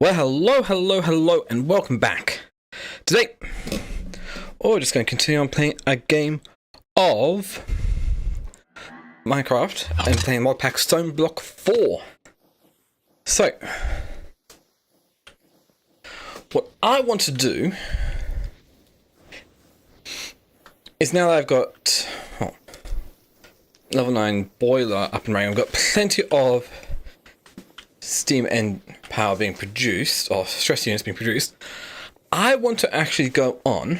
Well, hello, and welcome back. Today, we're just going to continue on playing a game of Minecraft and playing mod pack Stone Block 4. So, what I want to do is now that I've got level 9 boiler up and running, I've got plenty of steam and power being produced, or stress units being produced. I want to actually go on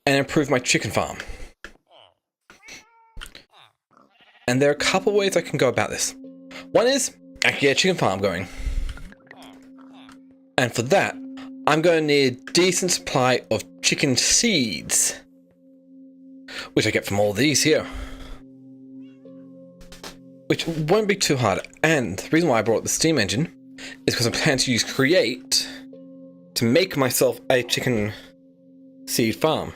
and improve my chicken farm. And there are a couple ways I can go about this. One is actually get a chicken farm going. And for that, I'm going to need a decent supply of chicken seeds, which I get from all these here. Which won't be too hard. And the reason why I brought the steam engine is because I plan to use Create to make myself a chicken seed farm.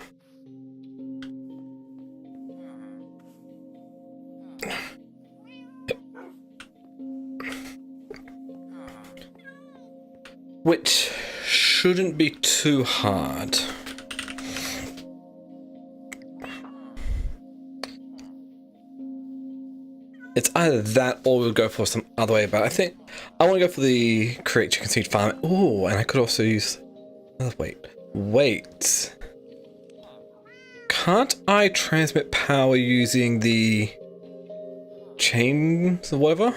Which shouldn't be too hard. It's either that or we'll go for some other way, but I think I want to go for the Create Chicken Seed Farm. Oh, and I could also use... Wait. Can't I transmit power using the chains or whatever?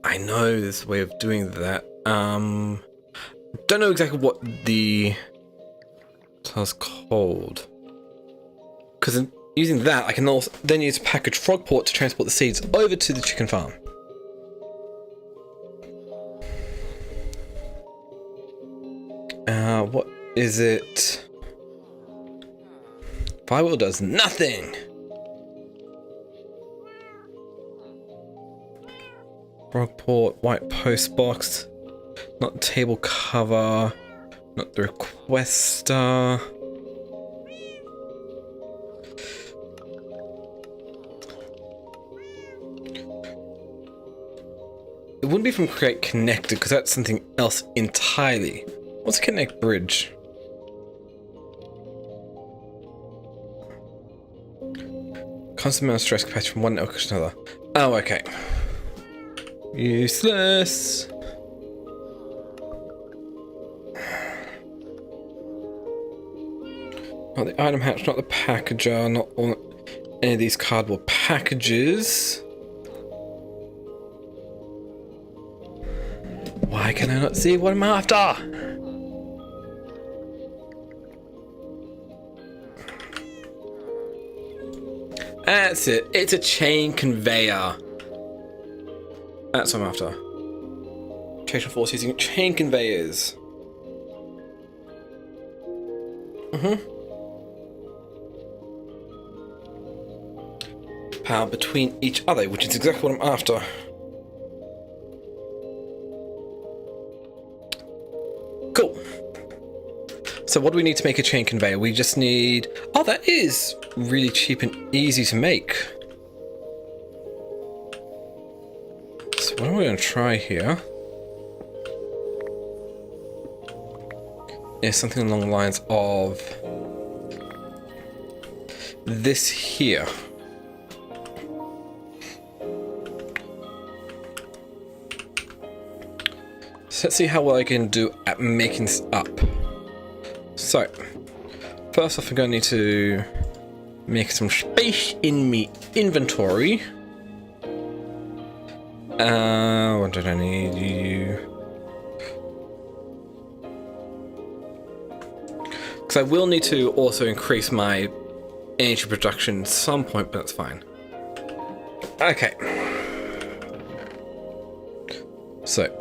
I know there's a way of doing that. Don't know exactly what the task called. Because using that, I can also then use package Frogport to transport the seeds over to the chicken farm. What is it? Firewall does nothing! Frogport, white post box, not table cover, not the requester. It wouldn't be from Create Connected because that's something else entirely. What's a Connect Bridge? Constant amount of stress capacity from one network to another. Oh, okay. Useless. Not the item hatch, not the packager, not on any of these cardboard packages. Why can I not see what I'm after? That's it. It's a chain conveyor. That's what I'm after. Rotation force using chain conveyors. Power between each other, which is exactly what I'm after. Cool. So what do we need to make a chain conveyor? We just need... Oh, that is really cheap and easy to make. So what am I going to try here? Is something along the lines of this here. So let's see how well I can do at making this up. So, first off, I'm going to need to make some space in my inventory. What did I need? Because I will need to also increase my energy production at some point, but that's fine. Okay. So.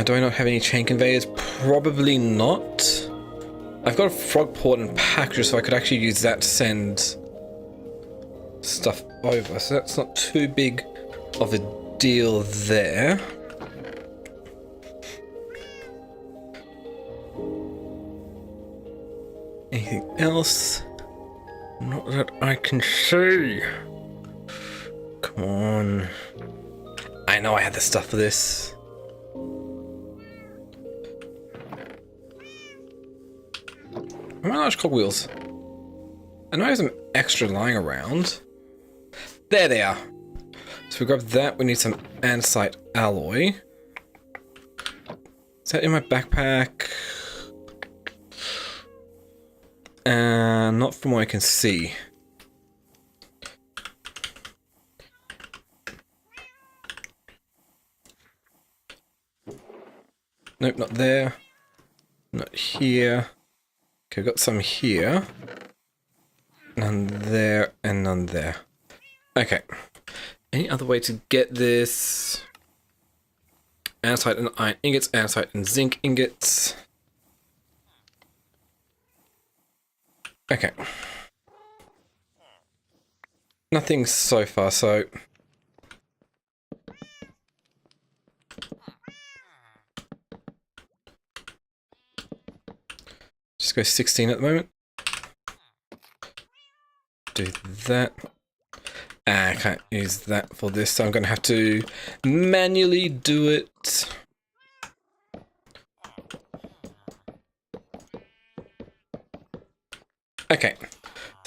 Do I not have any chain conveyors? Probably not. I've got a Frogport and packager, so I could actually use that to send stuff over. So that's not too big of a deal there. Anything else? Not that I can see. Come on. I know I had the stuff for this. Where are my large cogwheels? I know I have some extra lying around. There they are. So we grab that. We need some andesite alloy. Is that in my backpack? Not from what I can see. Nope, not there. Not here. Okay, we've got some here. None there, and none there. Okay. Any other way to get this? Andesite and iron ingots, andesite and zinc ingots. Okay. Nothing so far, so... Just go 16 at the moment. Do that. I can't use that for this, so I'm going to have to manually do it. Okay,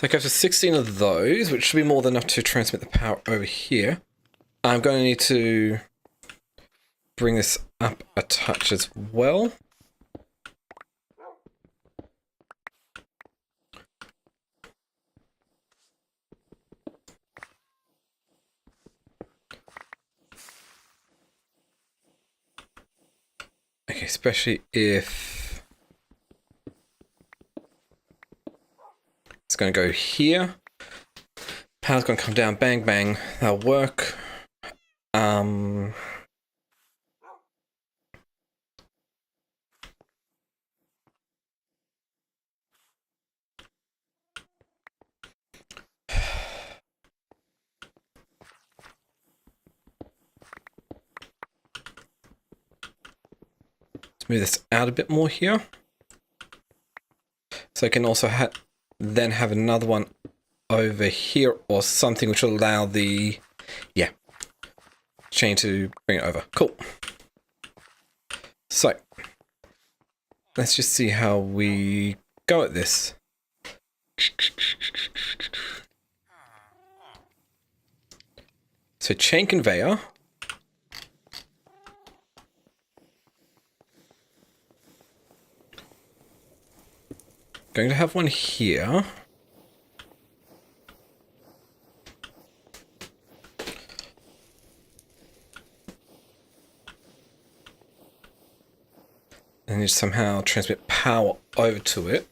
so I go to 16 of those, which should be more than enough to transmit the power over here. I'm going to need to bring this up a touch as well. Okay, especially if it's going to go here. Power's going to come down, bang, bang. That'll work. Let's move this out a bit more here. So I can also then have another one over here or something which will allow the, chain to bring it over. Cool. So, let's just see how we go at this. So chain conveyor. Going to have one here. And you somehow transmit power over to it.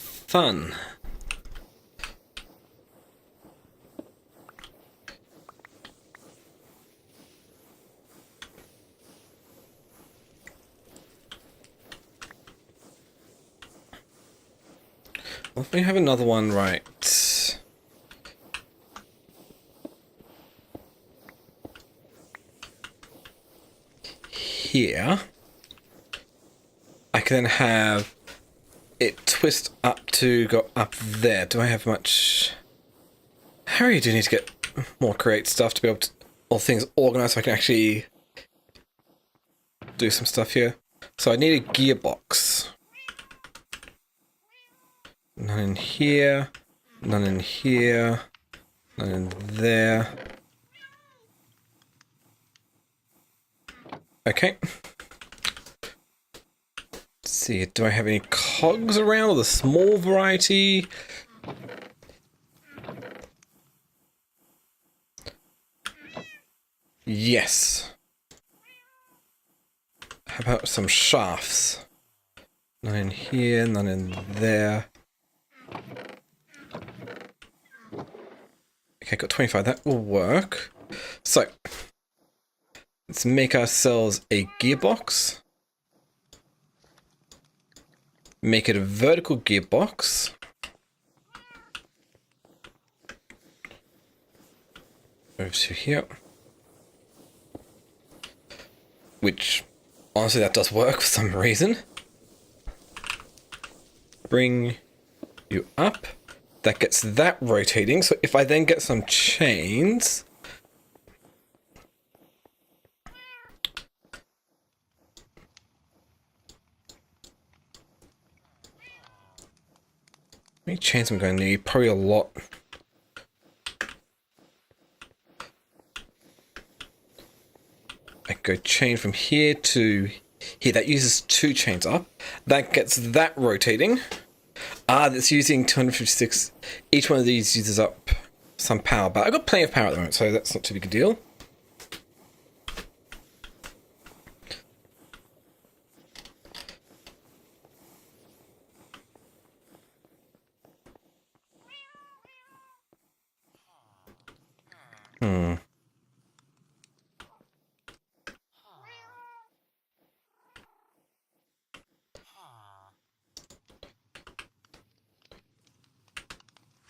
Fun. Well, if we have another one right here, I can then have it twist up to go up there. Do I have much? I really do need to get more create stuff to be able to all things organized so I can actually do some stuff here. So I need a gearbox. None in here, none in here, none in there. Okay. Let's see, do I have any cogs around or the small variety? Yes. How about some shafts? None in here, none in there. Okay, got 25, that will work. So, let's make ourselves a gearbox. Make it a vertical gearbox. Over to here. Which, honestly, that does work for some reason. Bring you up. That gets that rotating. So if I then get some chains... How many chains am I going to need? Probably a lot. I go chain from here to here. That uses 2 chains up. That gets that rotating. That's using 256. Each one of these uses up some power, but I've got plenty of power at the moment, so that's not too big a deal.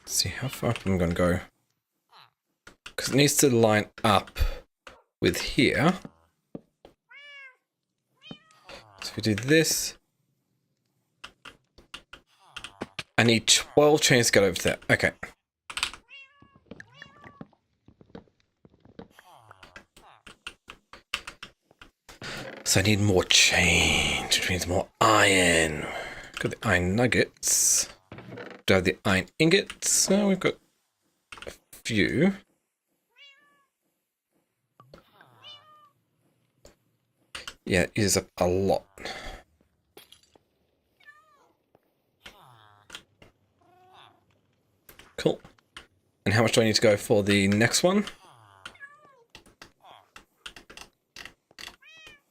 Let's see how far up I'm going to go. Because it needs to line up with here. So if we do this, I need 12 chains to get over there. Okay. So I need more chains, which means more iron. Got the iron nuggets. Do I have the iron ingots? No, we've got a few. Yeah, it uses up a lot. Cool. And how much do I need to go for the next one?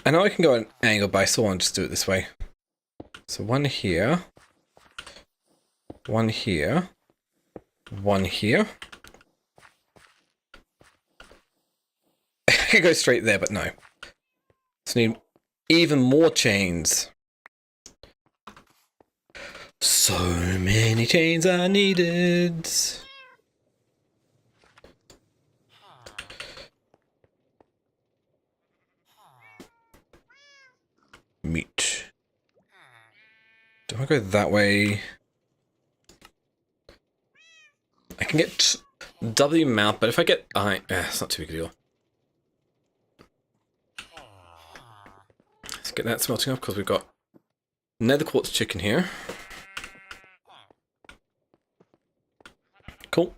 I know I can go an angle, but I still want to just do it this way. So one here. One here. One here. I could go straight there, but no. So I need even more chains. So many chains are needed. Meat. Do I go that way? I can get W mount, but if I get it's not too big a deal. Let's get that smelting up because we've got nether quartz chicken here. Cool.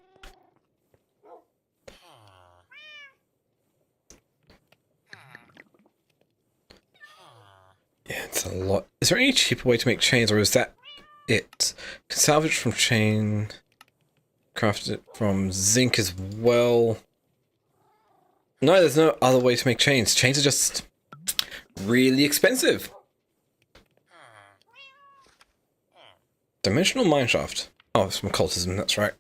Yeah, it's a lot. Is there any cheaper way to make chains, or is that it? Can salvage from chain, craft it from zinc as well. No, there's no other way to make chains. Chains are just really expensive. Dimensional mineshaft. Oh, it's from occultism, that's right.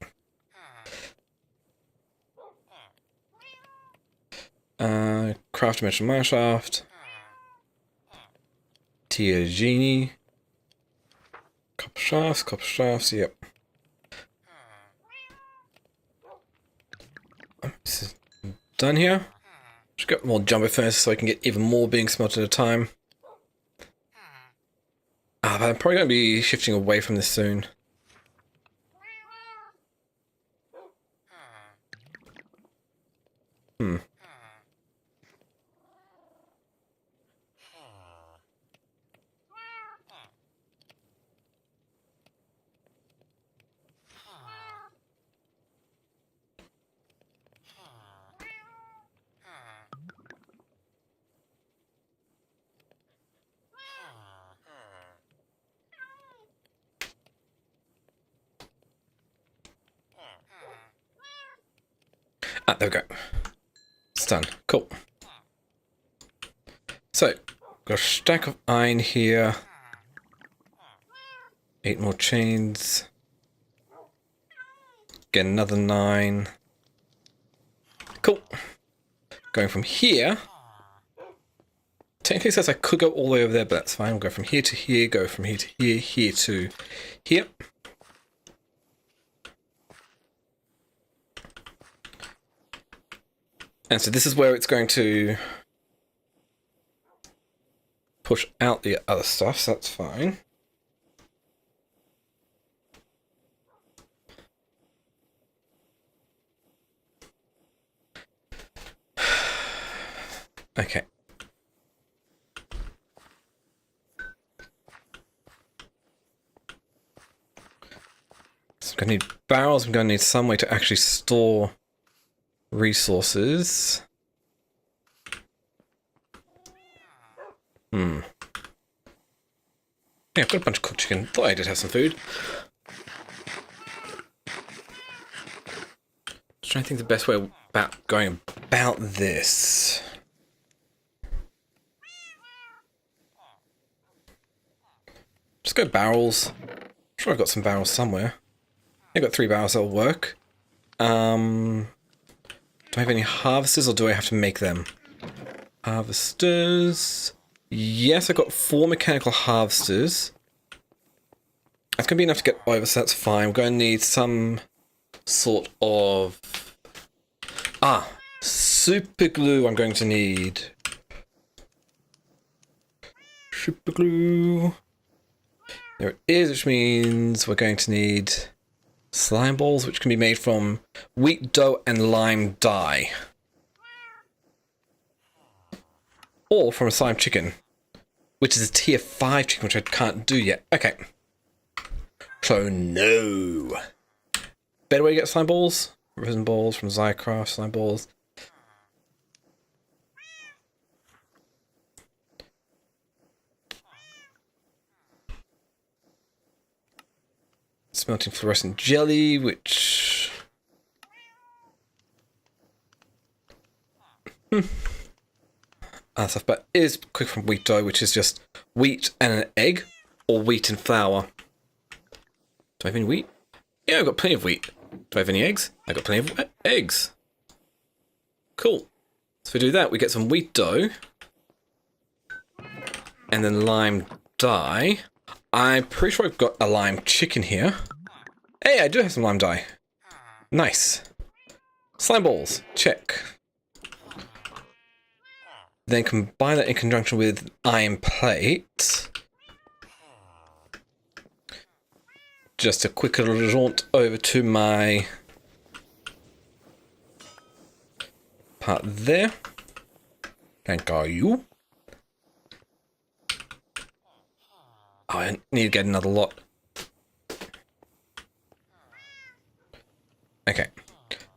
Craft dimensional mineshaft. Tia Genie. Copper shafts, yep. This is done here. Just got more jumbo furnaces so I can get even more being smelted at a time. But I'm probably going to be shifting away from this soon. There we go. It's done. Cool. So, got a stack of iron here. 8 more chains. Get another 9. Cool. Going from here. Technically it says I could go all the way over there, but that's fine. We'll go from here to here, go from here to here, here to here. And so this is where it's going to push out the other stuff, so that's fine. Okay. So I'm going to need barrels. I'm going to need some way to actually store resources. Yeah, I've got a bunch of cooked chicken. Thought I did have some food. Just trying to think the best way about going about this. Just go barrels. I'm sure I've got some barrels somewhere. I've got 3 barrels that'll work. Do I have any harvesters or do I have to make them? Harvesters. Yes, I've got 4 mechanical harvesters. That's going to be enough to get over, so that's fine. We're going to need some sort of... super glue I'm going to need. Super glue. There it is, which means we're going to need slime balls, which can be made from wheat dough and lime dye. Or from a slime chicken, which is a tier 5 chicken, which I can't do yet. Okay. So, no. Better way to get slime balls? Resin balls from Zycraft, slime balls. Smelting fluorescent jelly, which... stuff, but it is quick from wheat dough, which is just wheat and an egg, or wheat and flour. Do I have any wheat? Yeah, I've got plenty of wheat. Do I have any eggs? I've got plenty of eggs. Cool. So if we do that, we get some wheat dough. And then lime dye. I'm pretty sure I've got a lime chicken here. Hey, I do have some lime dye. Nice. Slime balls. Check. Then combine that in conjunction with iron plate. Just a quick little jaunt over to my part there. Thank you. Oh, I need to get another lot. Okay.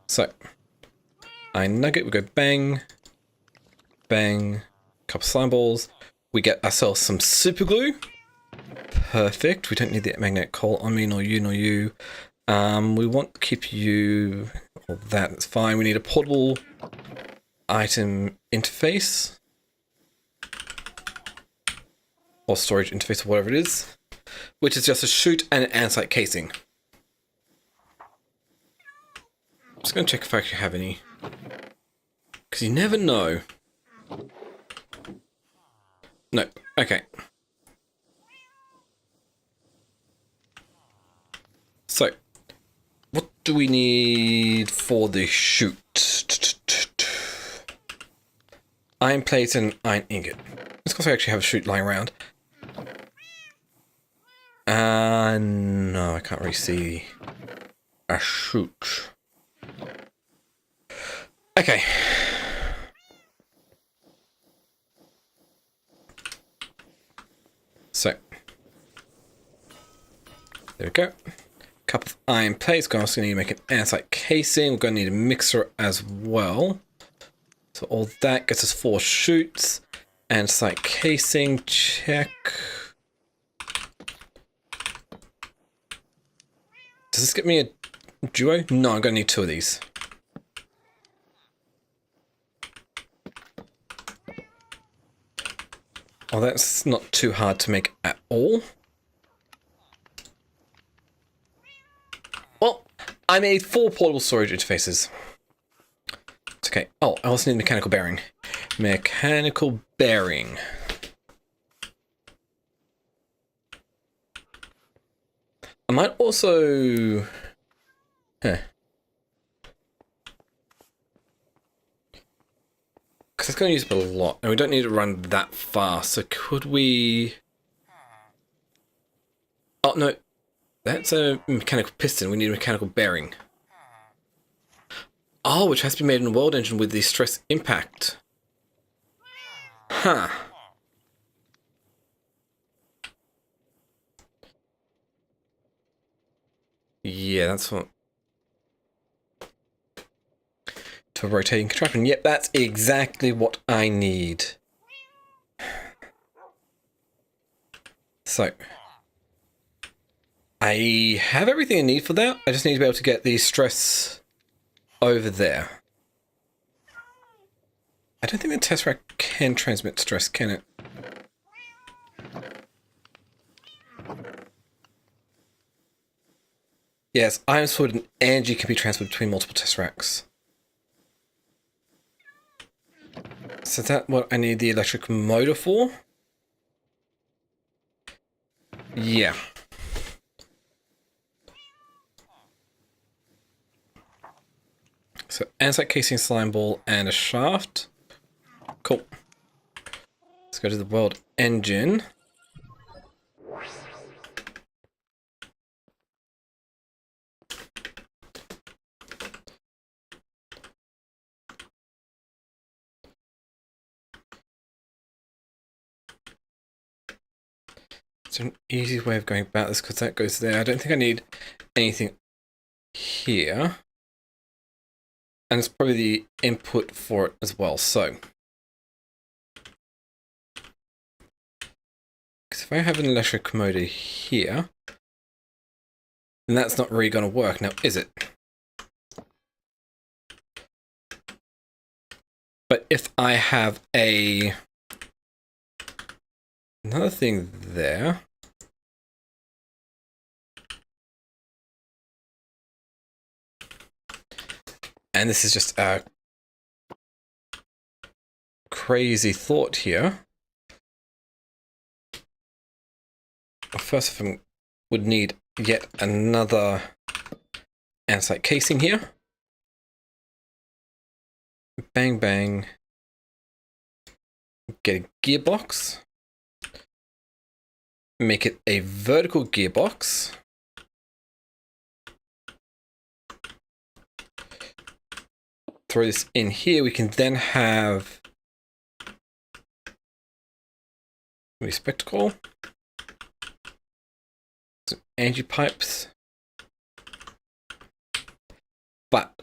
So, iron nugget, we go bang. Bang. Couple slime balls. We get ourselves some super glue. Perfect. We don't need the magnetic coal on me, nor you, nor you. We want to keep you... All that's fine. We need a portable item interface. Or storage interface, or whatever it is. Which is just a chute and an andesite casing. I'm just going to check if I actually have any. Because you never know. No. Okay. So, what do we need for the chute? Iron plate and iron ingot. It's because I actually have a chute lying around. No, I can't really see a chute. Okay. So, there we go. Couple of iron plates. We're also going to need to make an andesite casing. We're going to need a mixer as well. So all that gets us 4 chutes. Andesite casing, check. Does this get me a duo? No, I'm going to need 2 of these. Oh, that's not too hard to make at all. Well, I made 4 portable storage interfaces. It's okay. Oh, I also need a mechanical bearing. Mechanical bearing. I might also... Huh. Because it's going to use up a lot, and we don't need to run that fast, so could we... Oh, no. That's a mechanical piston. We need a mechanical bearing. Oh, which has to be made in a world engine with the stress impact. Huh. Yeah, that's what. To a rotating contraption. Yep, that's exactly what I need. So, I have everything I need for that. I just need to be able to get the stress over there. I don't think the Tesseract can transmit stress, can it? Yes, Iron Sword and energy can be transferred between multiple Tesseracts. So that's what I need the electric motor for? Yeah. So, andesite casing, slime ball, and a shaft. Cool. Let's go to the world engine. It's an easy way of going about this because that goes there. I don't think I need anything here. And it's probably the input for it as well. So, because if I have an electric motor here, then that's not really going to work now, is it? But if I have another thing there, and this is just a crazy thought here. First of all, would need yet another andesite casing here. Bang, bang. Get a gearbox. Make it a vertical gearbox. Throw this in here. We can then have spectacle. Some energy pipes. But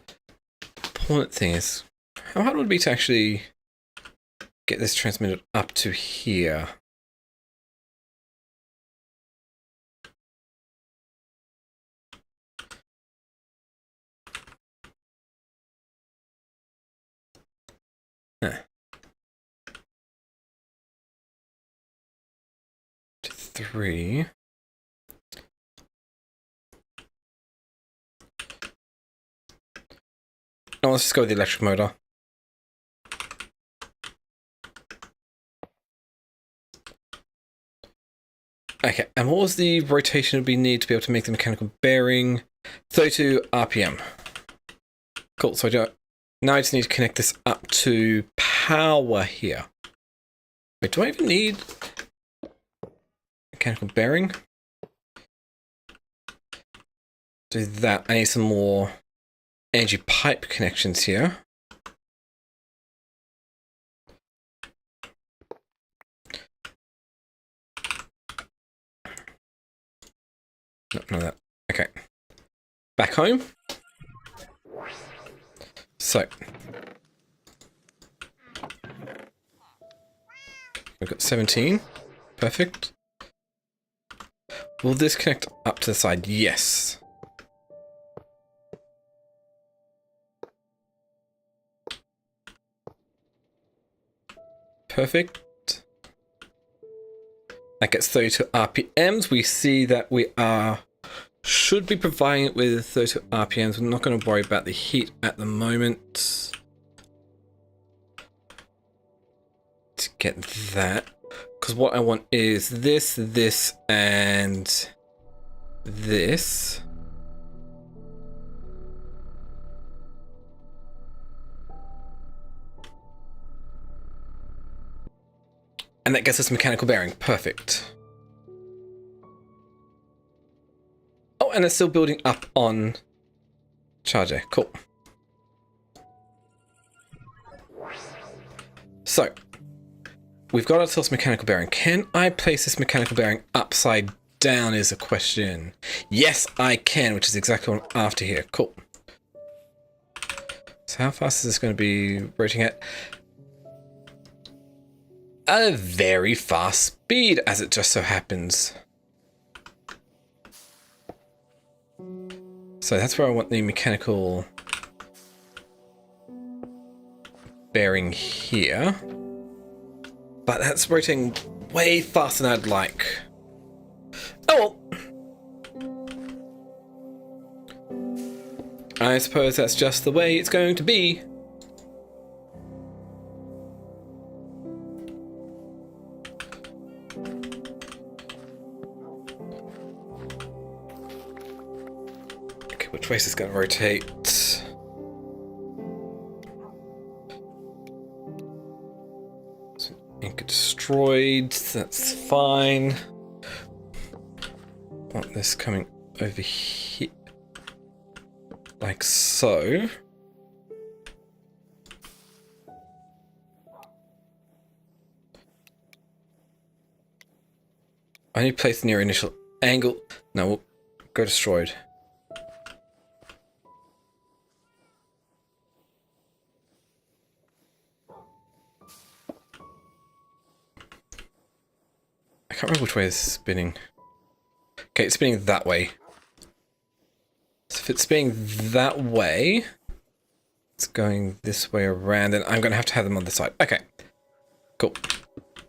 the important thing is, how hard would it be to actually get this transmitted up to here? Huh. To 3. No, let's just go with the electric motor. Okay, and what was the rotation we need to be able to make the mechanical bearing? 32 RPM. Cool, so now I just need to connect this up to power here. Wait, do I even need mechanical bearing? Do that. I need some more energy pipe connections here. No, none of that. Okay. Back home. So. We've got 17. Perfect. Will this connect up to the side? Yes. Perfect. That gets 32 RPMs. We see that we should be providing it with 32 RPMs. We're not going to worry about the heat at the moment. To get that. Because what I want is this, this, and this. And that gets us mechanical bearing. Perfect. Oh, and it's still building up on charger. Cool. So, we've got ourselves a mechanical bearing. Can I place this mechanical bearing upside down is a question. Yes, I can, which is exactly what I'm after here. Cool. So how fast is this going to be rotating at? A very fast speed, as it just so happens. So that's where I want the mechanical bearing here. But that's rotating way faster than I'd like. Oh well. I suppose that's just the way it's going to be. Okay, which way is this going to rotate? Anchor destroyed, that's fine. Want this coming over here, like so. I need to place near initial angle. No, we'll go destroyed. I can't remember which way it's spinning. Okay, it's spinning that way. So if it's spinning that way, it's going this way around, and I'm going to have them on the side. Okay, cool.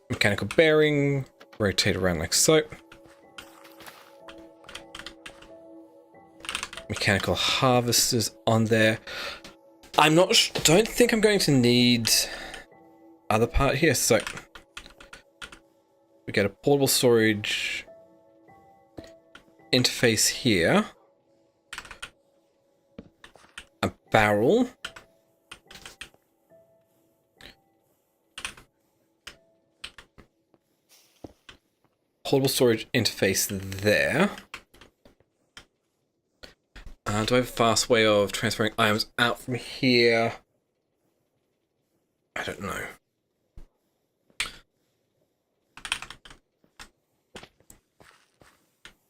Mechanical bearing, rotate around like so. Mechanical harvesters on there. I'm not don't think I'm going to need other part here, so we get a portable storage interface here, a barrel, portable storage interface there. Do I have a fast way of transferring items out from here? I don't know.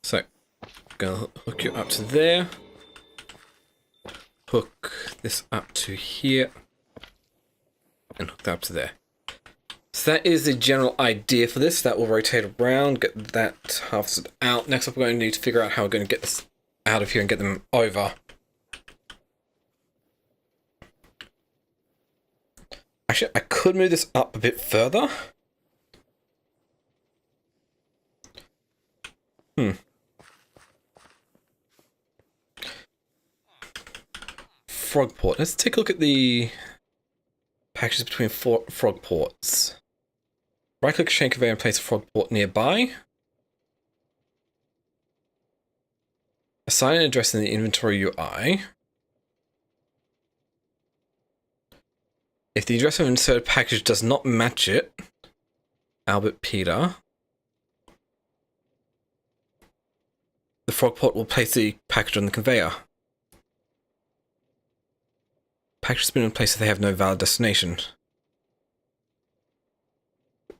So, gonna hook you up to there. Hook this up to here. And hook that up to there. So that is the general idea for this. That will rotate around, get that harvested out. Next up, we're going to need to figure out how we're going to get this out of here and get them over. Actually, I could move this up a bit further. Frog port. Let's take a look at the packages between frog ports. Right click chain conveyor and place a frog port nearby. Assign an address in the inventory UI. If the address of an inserted package does not match it, Albert Peter, the frog port will place the package on the conveyor. Package has been in place if they have no valid destination.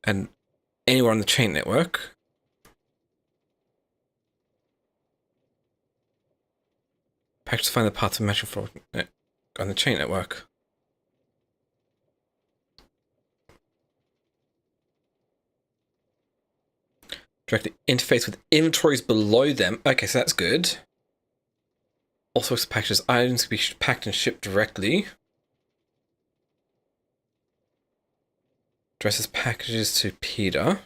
And anywhere on the chain network. Package to find the path of matching frog on the chain network. Directly interface with inventories below them. Okay, so that's good. All sorts of packages. Items can be packed and shipped directly. Addresses packages to Peter.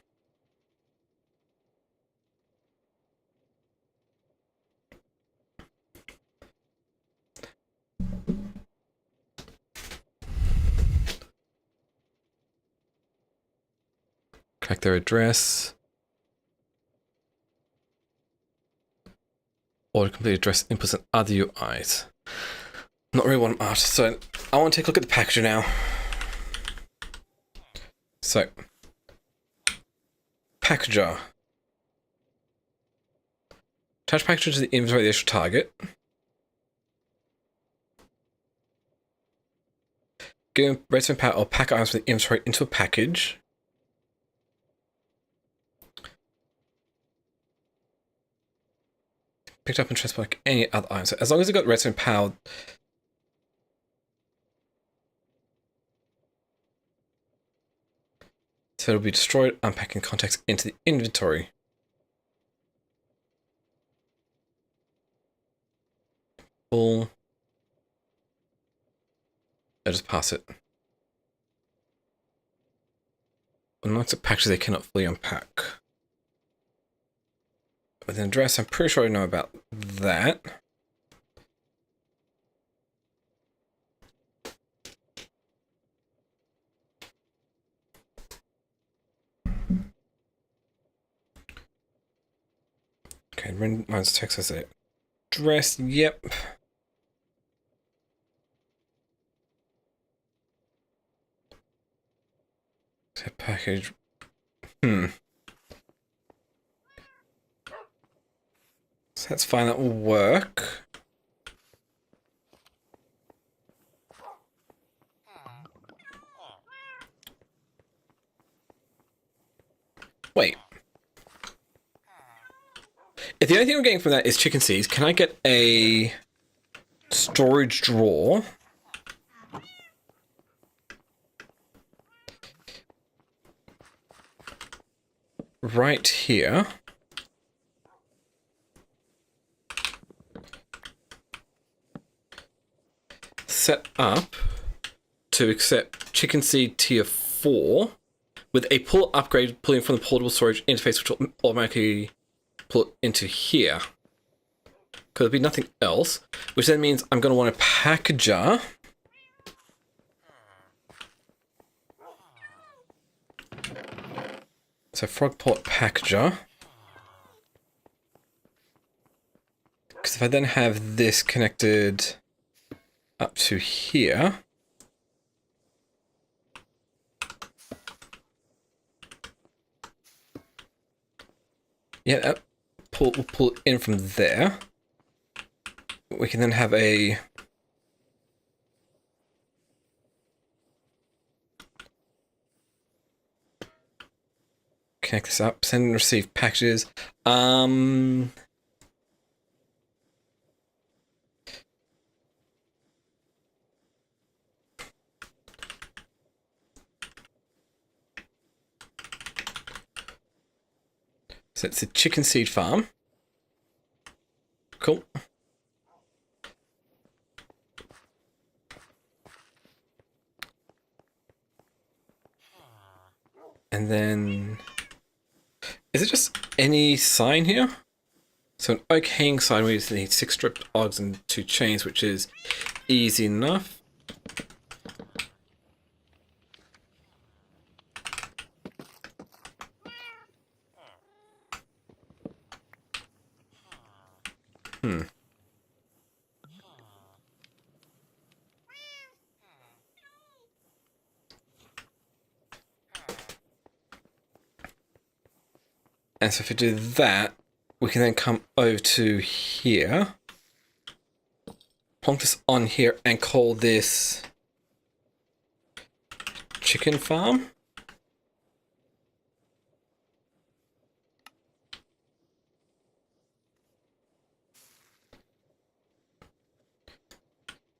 Collect their address. Order complete address inputs and other UIs. Not really what I'm after, so I want to take a look at the packager now. So, packager. Attach packager to the inventory of the actual target. Give redstone power or pack items from the inventory into a package. picked up and transported like any other item. So as long as it got redstone powered, so it'll be destroyed, unpacking contacts into the inventory. Full. I'll just pass it. Unlike the packages, they cannot fully unpack. With an address, I'm pretty sure I know about that. Okay, mine's Texas address, yep. Package. So that's fine, that will work. Wait. If the only thing I'm getting from that is chicken seeds, can I get a storage drawer? Right here. Set up to accept chicken seed tier 4 with a pull upgrade pulling from the portable storage interface, which will automatically pull it into here. Because there'll be nothing else, which then means I'm going to want a packager. So Frogport packager. Because if I then have this connected up to here, yeah, that we'll pull it in from there. We can then have a connect this up, send and receive packages. So it's a chicken seed farm. Cool. And then, is it just any sign here? So an oak hanging sign, we just need 6 stripped odds and 2 chains, which is easy enough. And so if we do that, we can then come over to here, plonk this on here and call this chicken farm.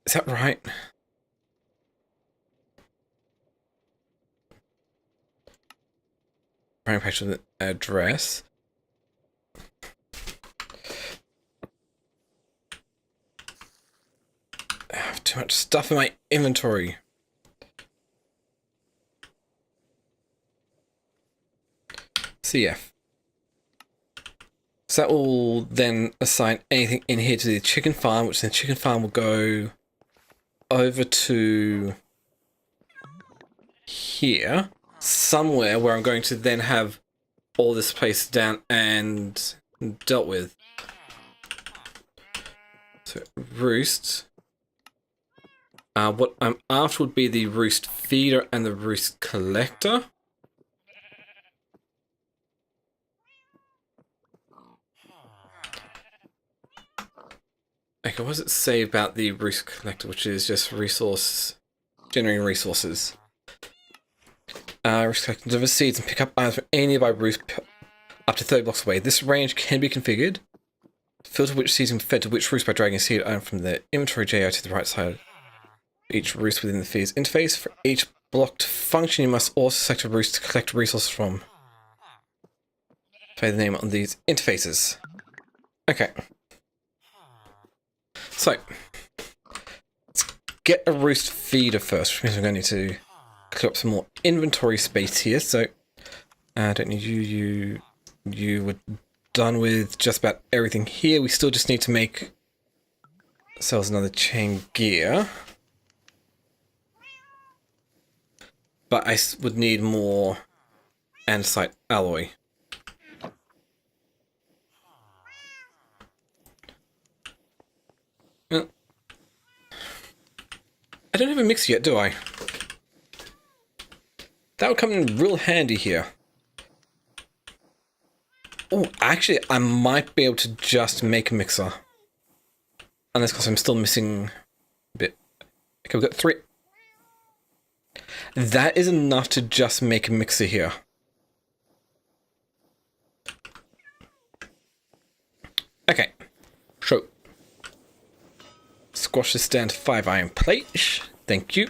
Is that right? Primary page with the address. I have too much stuff in my inventory. CF. So that will then assign anything in here to the chicken farm, which then chicken farm will go over to here, somewhere where I'm going to then have all this place down and dealt with. So roost. What I'm after would be the roost feeder and the roost collector. Okay, what does it say about the roost collector, which is just generating resources? Roost collector deliver seeds and pick up items from any nearby roost up to 30 blocks away. This range can be configured. Filter which season fed to which roost by dragging a seed item from the inventory JO to the right side of each roost within the feed's interface. For each blocked function, you must also select a roost to collect resources from. Play the name on these interfaces. Okay. So, let's get a roost feeder first, which means we're going to need to clear up some more inventory space here. So, I don't need you. You were done with just about everything here. We still just need to make ourselves another chain gear. But I would need more andesite alloy. Well, I don't have a mixer yet, do I? That would come in real handy here. Oh, actually, I might be able to just make a mixer. Unless because I'm still missing a bit. Okay, we've got 3. That is enough to just make a mixer here. Okay. So. Squash this down to 5 iron plate. Thank you.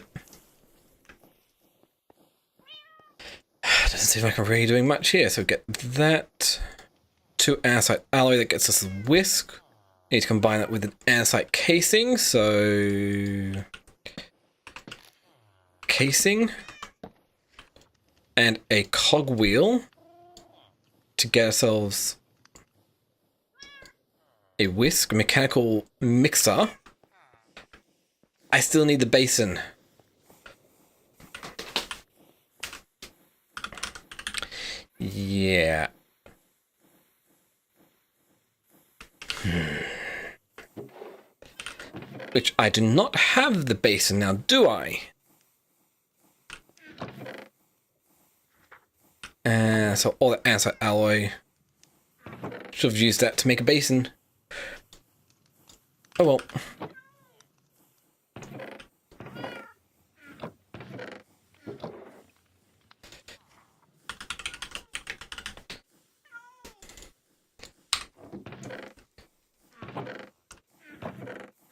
Doesn't seem like I'm really doing much here, so get that. 2 andesite alloy that gets us a whisk. Need to combine that with an andesite casing, so casing and a cogwheel to get ourselves a whisk, mechanical mixer. I still need the basin. Yeah. Which I do not have the basin now, do I? So all the andesite alloy. Should have used that to make a basin. Oh well.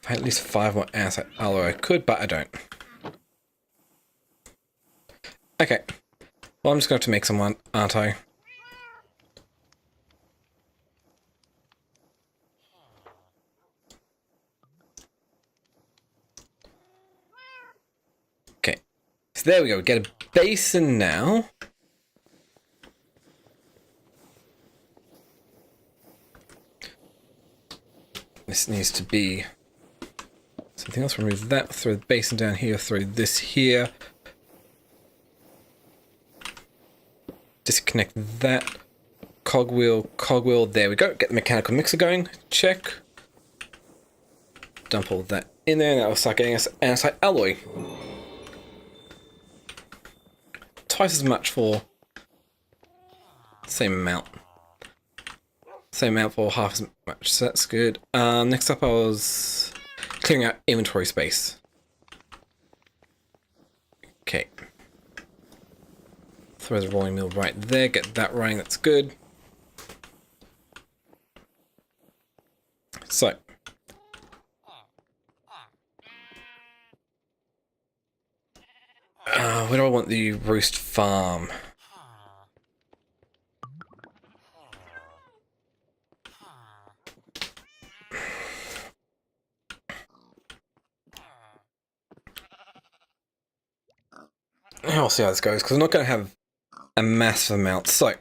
If I had at least 5 more andesite alloy I could, but I don't. Okay. Well, I'm just going to have to make someone, aren't I? Okay. So there we go. We get a basin now. This needs to be something else. Remove that. Throw the basin down here. Throw this here. Disconnect that. Cogwheel. There we go. Get the mechanical mixer going. Check. Dump all that in there. And that will start getting us andesite alloy. Twice as much for same amount. Same amount for half as much. So that's good. Next up, I was clearing out inventory space. Okay. Throw the rolling mill right there. Get that running. That's good. So. Where do I want the roost farm? I'll see how this goes, because I'm not going to have a massive amount. So,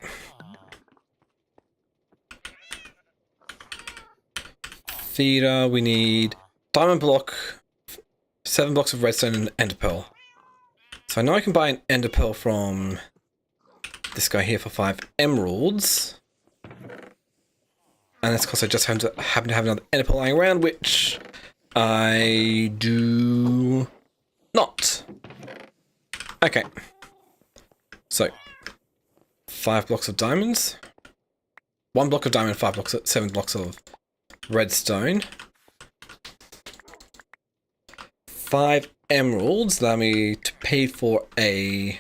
feeder, we need diamond block, 7 blocks of redstone and ender pearl. So I know I can buy an ender pearl from this guy here for 5 emeralds. And that's because I just happen to have another ender pearl lying around, which I do not. Okay. So, 5 blocks of diamonds. 1 block of diamond, 5 blocks, 7 blocks of redstone. 5 emeralds allow me to pay for a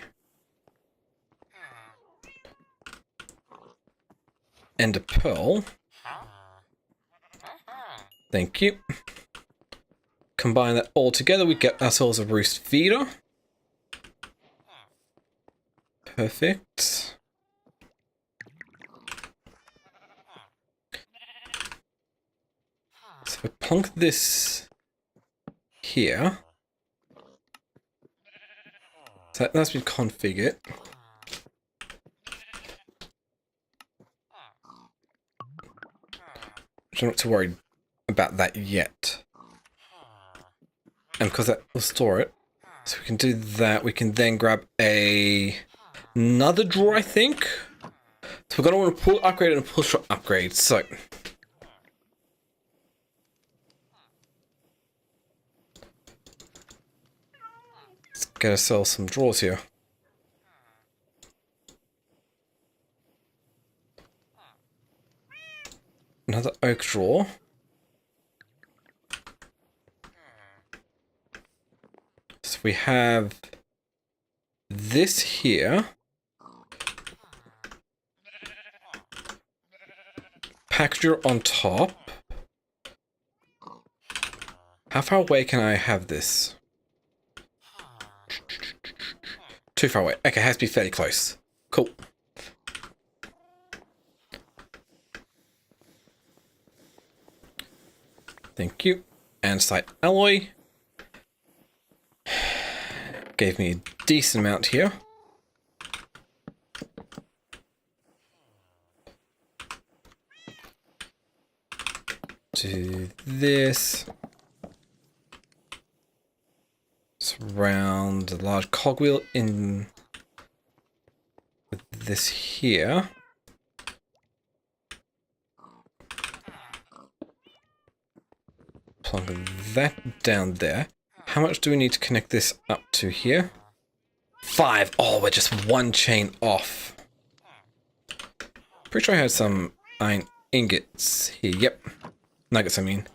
ender pearl. Thank you. Combine that all together, we get ourselves a roost feeder. Perfect. So if I plonk this here. So that's been configured. I'm not too worried about that yet. And because that will store it. So we can do that. We can then grab another drawer, I think. So we're going to want to pull upgrade and a push upgrade. So let's get ourselves some drawers here. Another oak drawer. So we have this here. Packager on top. How far away can I have this? Too far away. Okay, it has to be fairly close. Cool. Thank you. Andesite alloy. Gave me a decent amount here. Do this. Surround the large cogwheel in with this here. Plug that down there. How much do we need to connect this up to here? 5. Oh, we're just one chain off. Pretty sure I had some iron ingots here. Yep. Nuggets, I mean.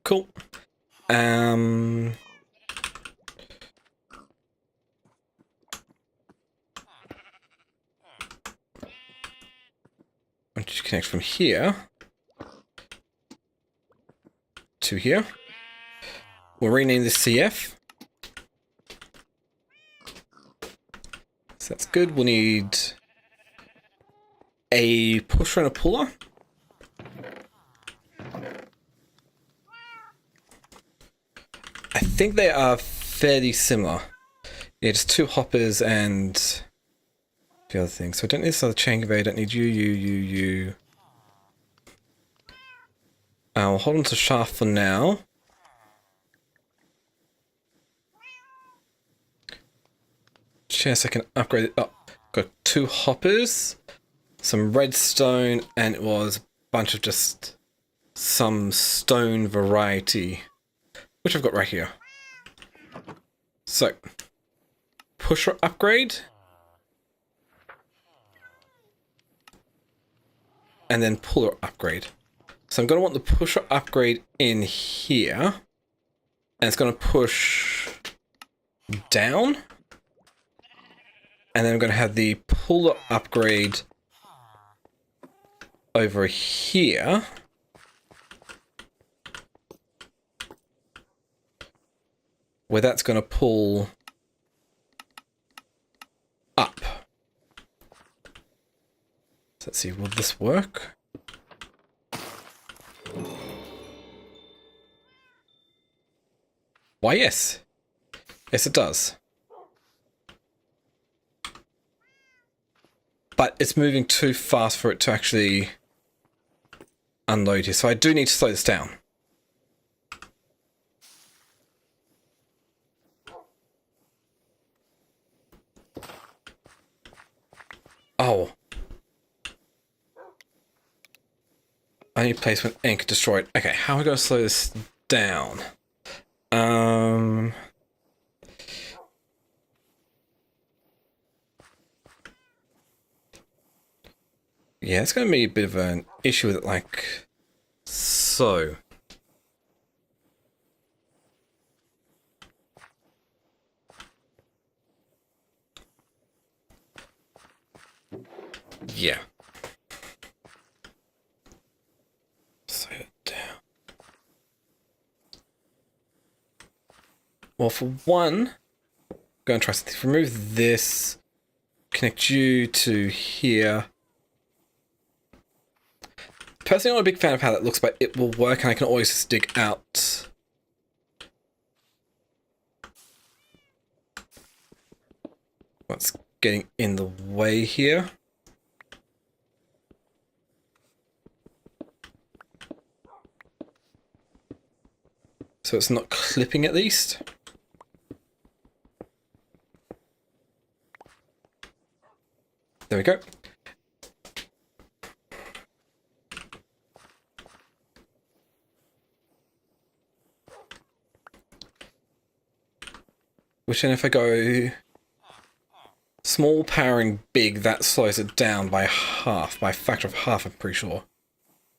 Cool. Once you connect from here to here, we'll rename this CF. So that's good. We'll need a pusher and a puller. I think they are fairly similar. Yeah, just 2 hoppers and the other thing. So I don't need this other chain conveyor. I don't need you. I'll hold on to shaft for now. Chest, I can upgrade it up. Got 2 hoppers, some redstone, and it was a bunch of just some stone variety, which I've got right here. So, pusher upgrade. And then puller upgrade. So I'm going to want the pusher upgrade in here. And it's going to push down. And then I'm going to have the puller upgrade over here. Where that's going to pull up. So let's see, will this work? Why, yes. Yes, it does. But it's moving too fast for it to actually unload here. So I do need to slow this down. Oh. Only place when anchor destroyed. Okay, how are we going to slow this down? Yeah, it's going to be a bit of an issue with it, like so. Yeah. Slow it down. Well, for one, I'm going to try to remove this, connect you to here. Personally, I'm not a big fan of how that looks, but it will work, and I can always just dig out what's getting in the way here. So it's not clipping at least. There we go. Which then if I go small powering big, that slows it down by half, by a factor of half, I'm pretty sure.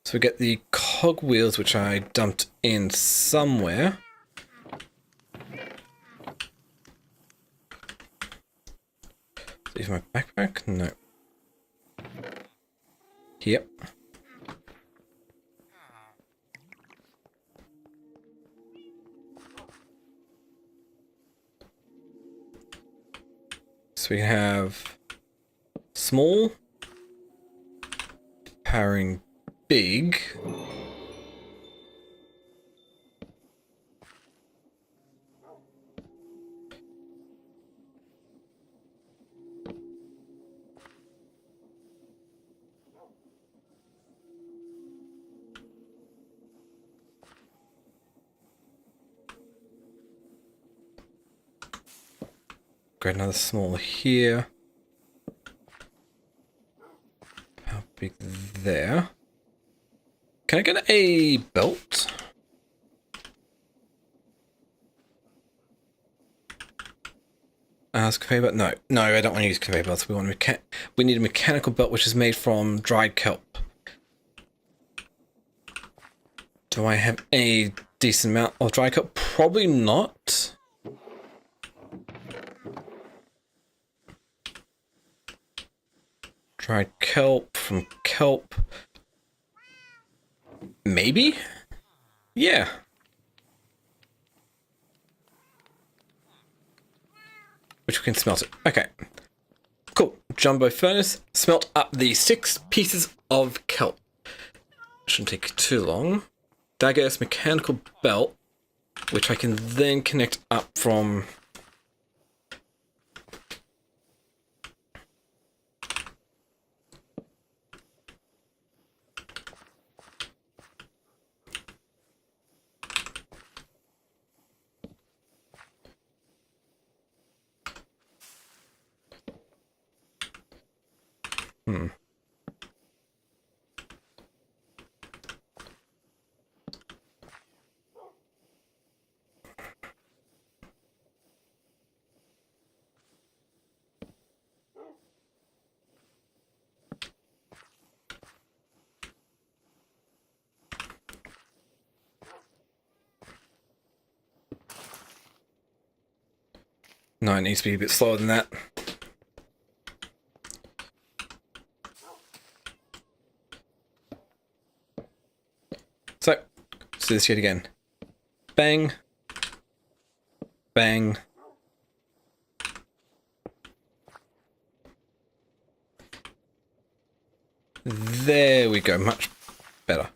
So we get the cog wheels, which I dumped in somewhere. Leave my backpack? No. Yep. So we have small powering big. Got another small here. How big there? Can I get a belt? Conveyor belt? No, no, I don't want to use conveyor belts. We need a mechanical belt which is made from dried kelp. Do I have a decent amount of dried kelp? Probably not. Dried kelp from kelp. Maybe? Yeah. Which we can smelt it. Okay. Cool. Jumbo furnace. Smelt up the 6 pieces of kelp. Shouldn't take too long. That gets us mechanical belt, which I can then connect up from... No, it needs to be a bit slower than that. So, let's do this yet again. Bang. Bang. There we go, much better.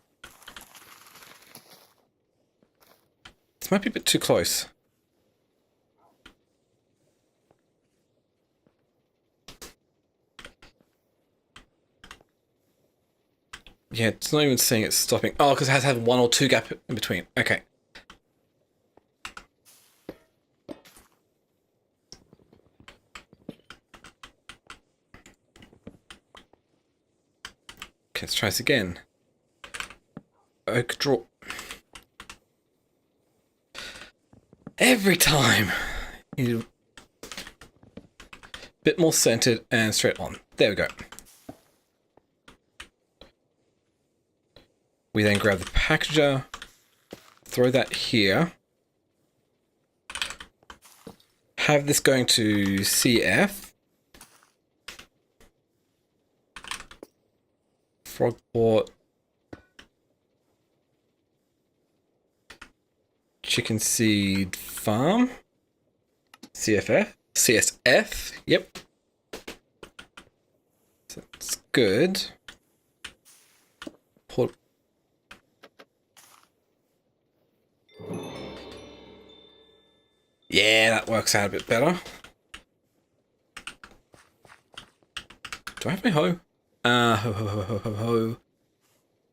This might be a bit too close. Yeah, it's not even saying it's stopping. Oh, because it has to have 1 or 2 gap in between. Okay. Okay, let's try this again. Oak draw. Every time! You bit more centered and straight on. There we go. We then grab the packager, throw that here, have this going to CF, Frogport. Chicken Seed Farm. CFF. CSF. Yep. That's good. Port. Yeah, that works out a bit better. Do I have my hoe? Ho.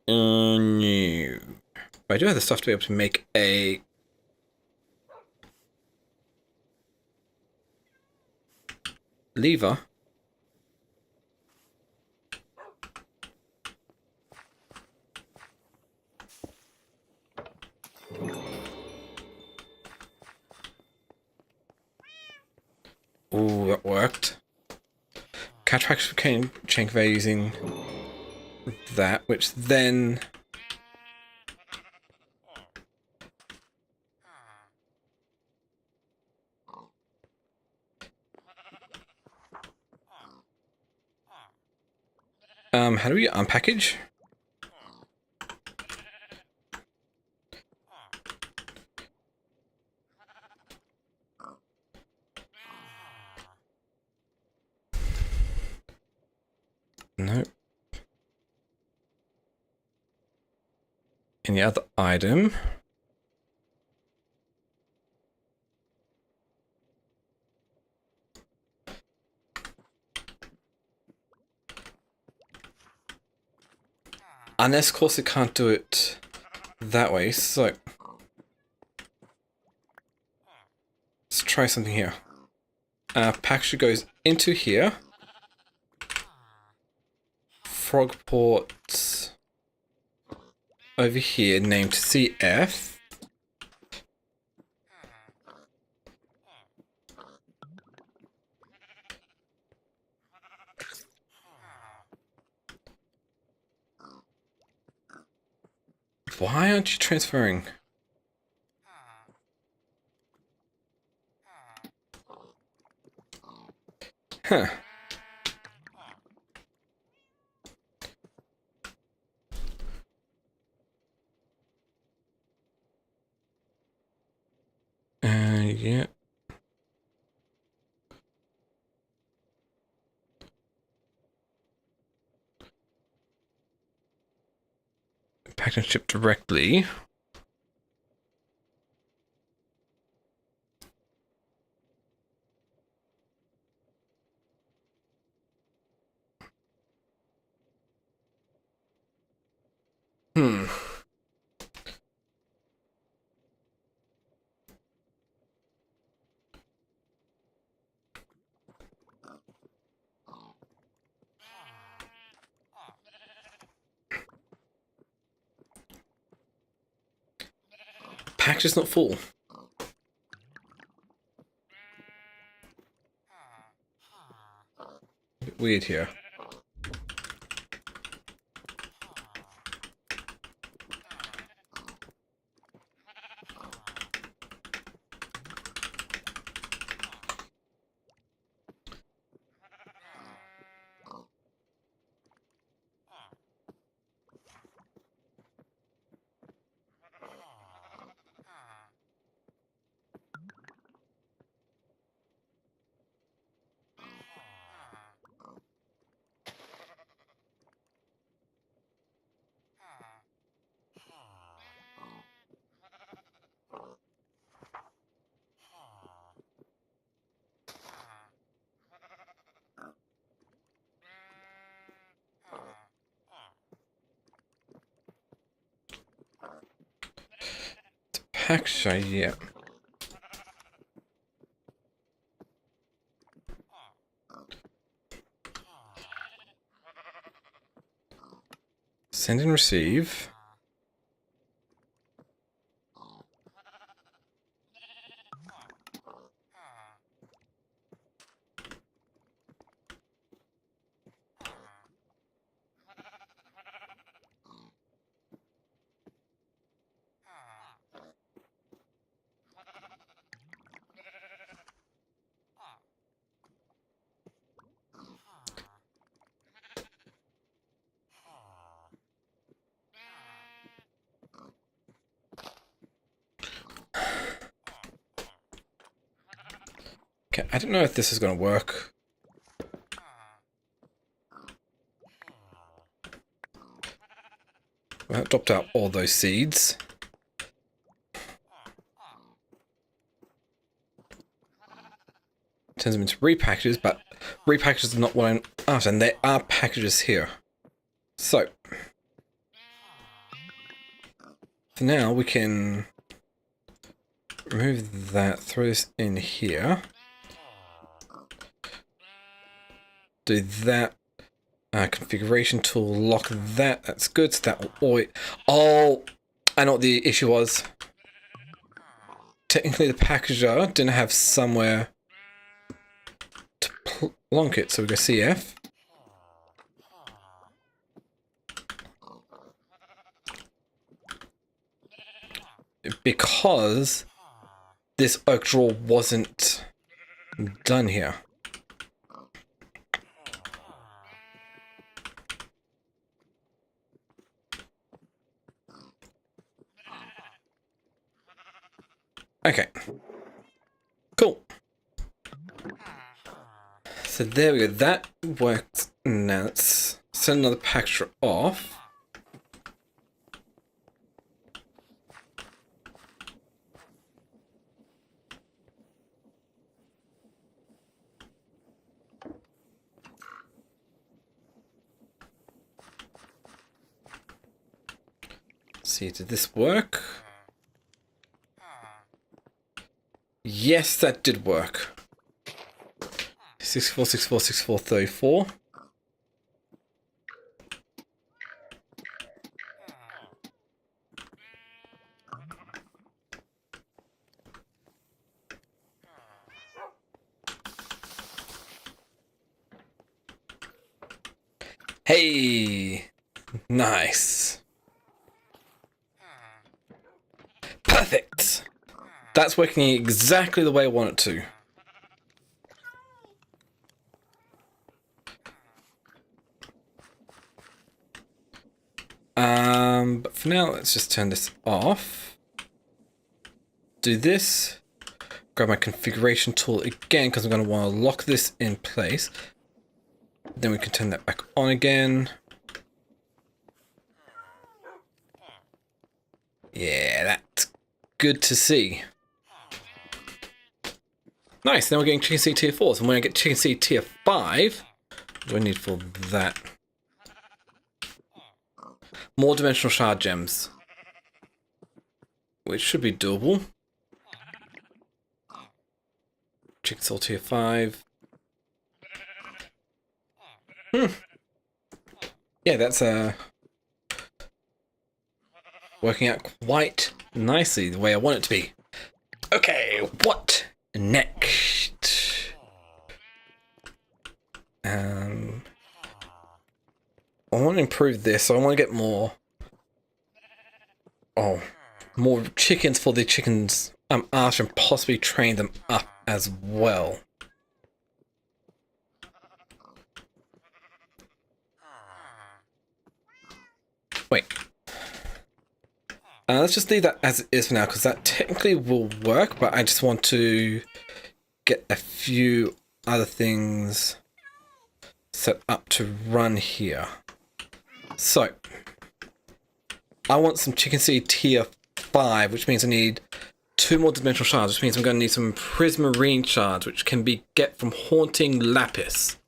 No. But I do have the stuff to be able to make a lever. Ooh, that worked. Cataract chain conveyor using that, which then how do we unpackage? Nope. Any other item? Unless, of course, it can't do it that way, so let's try something here. Package goes into here. Frogport over here, named CF. Why aren't you transferring? Huh. Yeah. Packed and shipped directly. Hmm. Package is not full. A bit weird here. Package, yeah. Send and receive. Okay, I don't know if this is going to work. Well, that dropped out all those seeds. Turns them into repackages, but repackages are not what I'm after, and there are packages here. So, for now, we can remove that, throw this in here. Do that. Configuration tool, lock that. That's good. So that will always... Oh, I know what the issue was. Technically, the packager didn't have somewhere to plonk it, so we go CF. Because this oak drawer wasn't done here. Okay. Cool. So there we go. That works. Now let's send another packager off. See, did this work? Yes, that did work. 64, 64, 64, 34. Hey! Nice. Perfect! That's working exactly the way I want it to. But for now, let's just turn this off. Do this. Grab my configuration tool again, because I'm going to want to lock this in place. Then we can turn that back on again. Yeah, that's good to see. Nice, now we're getting Chicken Seed Tier 4. So when I get Chicken Seed Tier 5, what do I need for that? More Dimensional Shard Gems. Which should be doable. Chicken Soul Tier 5. Yeah, that's working out quite nicely the way I want it to be. Okay, what next? I want to improve this, so I want to get more more chickens for the chickens after, and possibly train them up as well. Wait. Let's just leave that as it is for now, because that technically will work, but I just want to get a few other things set up to run here. So, I want some Chicken Seed Tier 5, which means I need 2 more Dimensional Shards, which means I'm going to need some Prismarine Shards, which can be get from Haunting Lapis.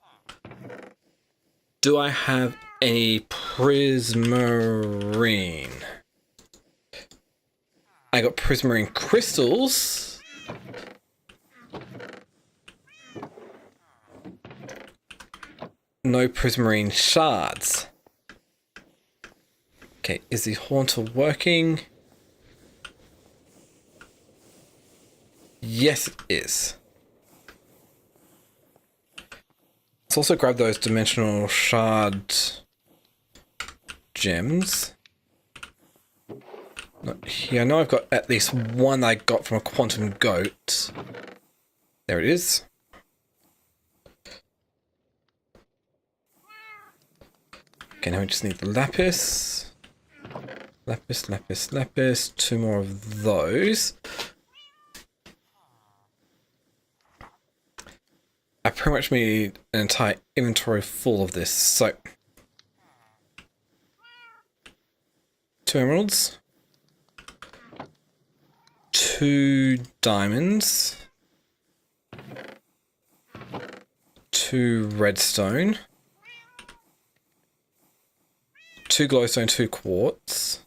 Do I have any Prismarine? I got Prismarine Crystals. No Prismarine Shards. Okay, is the Haunter working? Yes, it is. Let's also grab those Dimensional Shard gems. Not here. I know I've got at least one I got from a Quantum Goat. There it is. Okay, now we just need the Lapis. Lapis, Lapis, Lapis. 2 more of those. pretty much need an entire inventory full of this. So, 2 emeralds, 2 diamonds, 2 redstone, 2 glowstone, 2 quartz.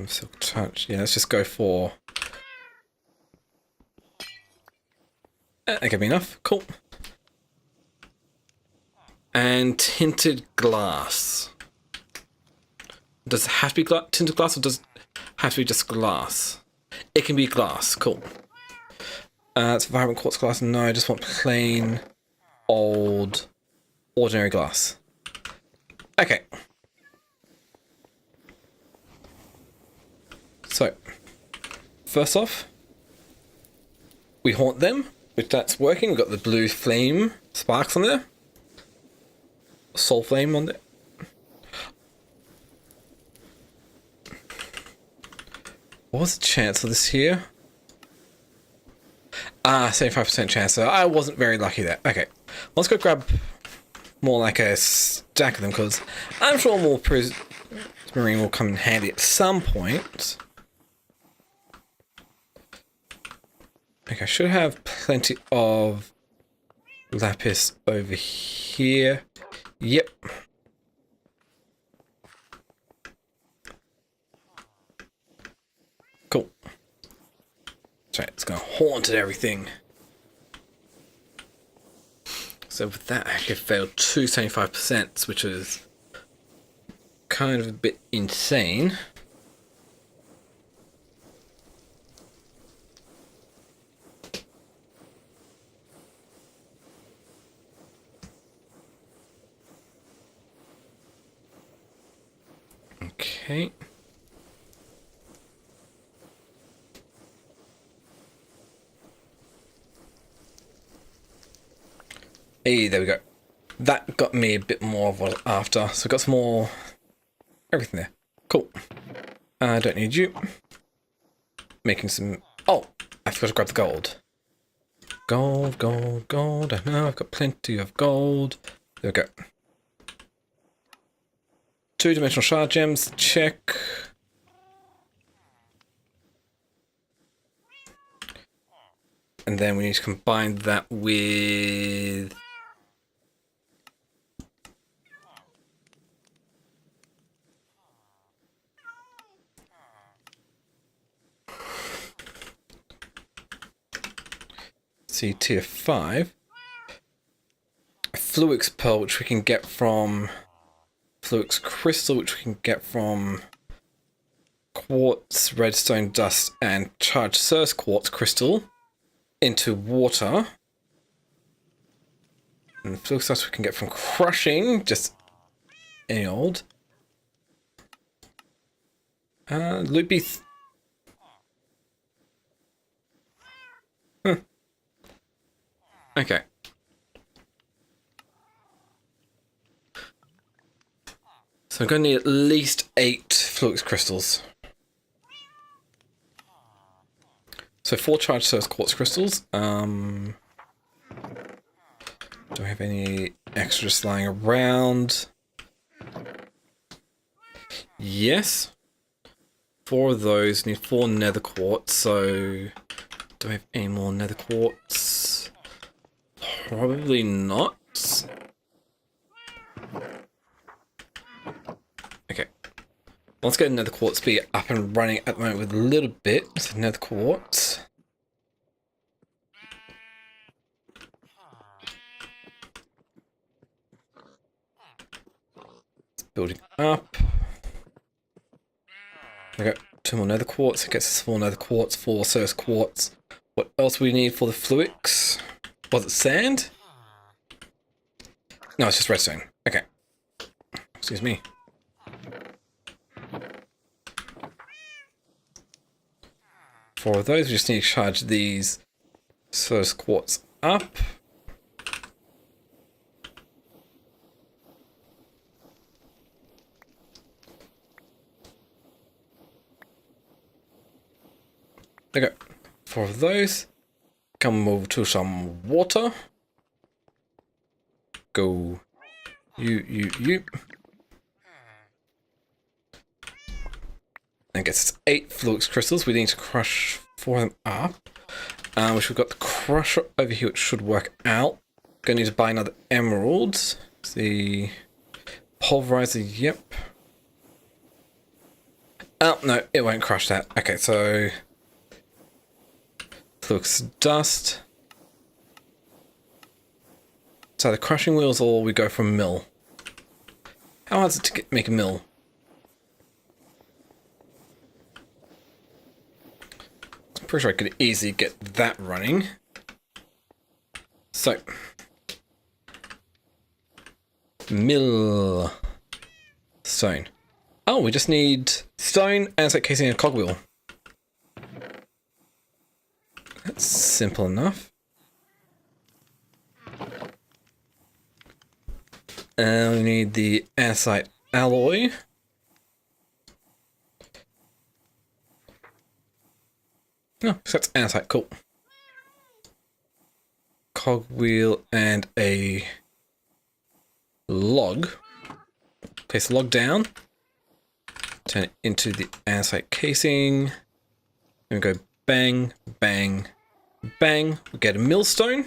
Silk touch. Yeah, let's just go for. That can be enough. Cool. And tinted glass. Does it have to be tinted glass, or does it have to be just glass? It can be glass. Cool. It's vibrant quartz glass. No, I just want plain, old, ordinary glass. Okay. So, first off, we haunt them, which that's working. We've got the blue flame sparks on there. Soul flame on there. What was the chance of this here? 75% chance, so I wasn't very lucky there. Okay, let's go grab more like a stack of them, because I'm sure more prismarine will come in handy at some point. Okay, I should have plenty of lapis over here. Yep. Cool. That's right, it's gonna haunt at everything. So with that, I actually failed 2 75%, which is kind of a bit insane. Okay. Hey, there we go. That got me a bit more of what I'm after. So got some more everything there. Cool. I don't need you. Making some. Oh, I forgot to grab the gold. Gold, gold, gold. I know I've got plenty of gold. There we go. 2-dimensional shard gems. Check. And then we need to combine that with. See, tier 5. Fluix pearl, which we can get from. Fluix crystal, which we can get from quartz, redstone dust, and charged Certus quartz crystal into water. And Fluix dust we can get from crushing, just any old. Loopy. Okay. So I'm going to need at least 8 Fluix crystals. So 4 charged Certus quartz crystals. Do I have any extras lying around? Yes. 4 of those. Need 4 nether quartz. So do I have any more nether quartz? Probably not. Okay. Let's get another quartz be up and running at the moment with a little bit of nether quartz. It's building up. We got 2 more nether quartz. It gets us 4 nether quartz, 4 Certus quartz. What else we need for the Fluix? Was it sand? No, it's just redstone. Okay. Excuse me. For those, we just need to charge these Certus quartz up. There we go. 4 of those. Come over to some water. Go. You. And gets 8 Fluix crystals. We need to crush 4 of them up. Which we've got the crusher over here, which should work out. Gonna need to buy another emerald. The pulverizer, yep. Oh, no, it won't crush that. Okay, so Fluix dust. So the crushing wheels, or we go from mill. How hard is it to make a mill? I'm pretty sure I could easily get that running. So mill stone. Oh, we just need stone, andesite casing, and a cogwheel. That's simple enough. And we need the andesite alloy. No, so that's andesite, cool. Cogwheel and a log. Place the log down. Turn it into the andesite casing. Then we go bang, bang, bang. We get a millstone.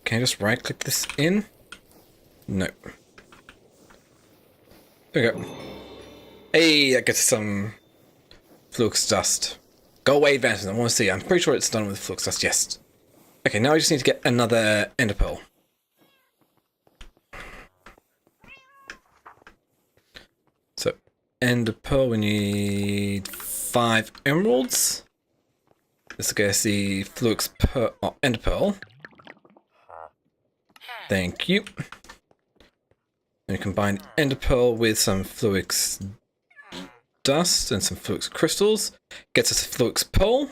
Can I just right click this in? No. There we go. Hey, that gets some Fluix dust. Go away, advances. I want to see. I'm pretty sure it's done with Fluix dust. Yes. Okay, now I just need to get another ender pearl. So, ender pearl, we need 5 emeralds. Let's get the Fluix ender pearl. Thank you. And combine ender pearl with some Fluix dust and some Fluix crystals. Gets us a Fluix pearl.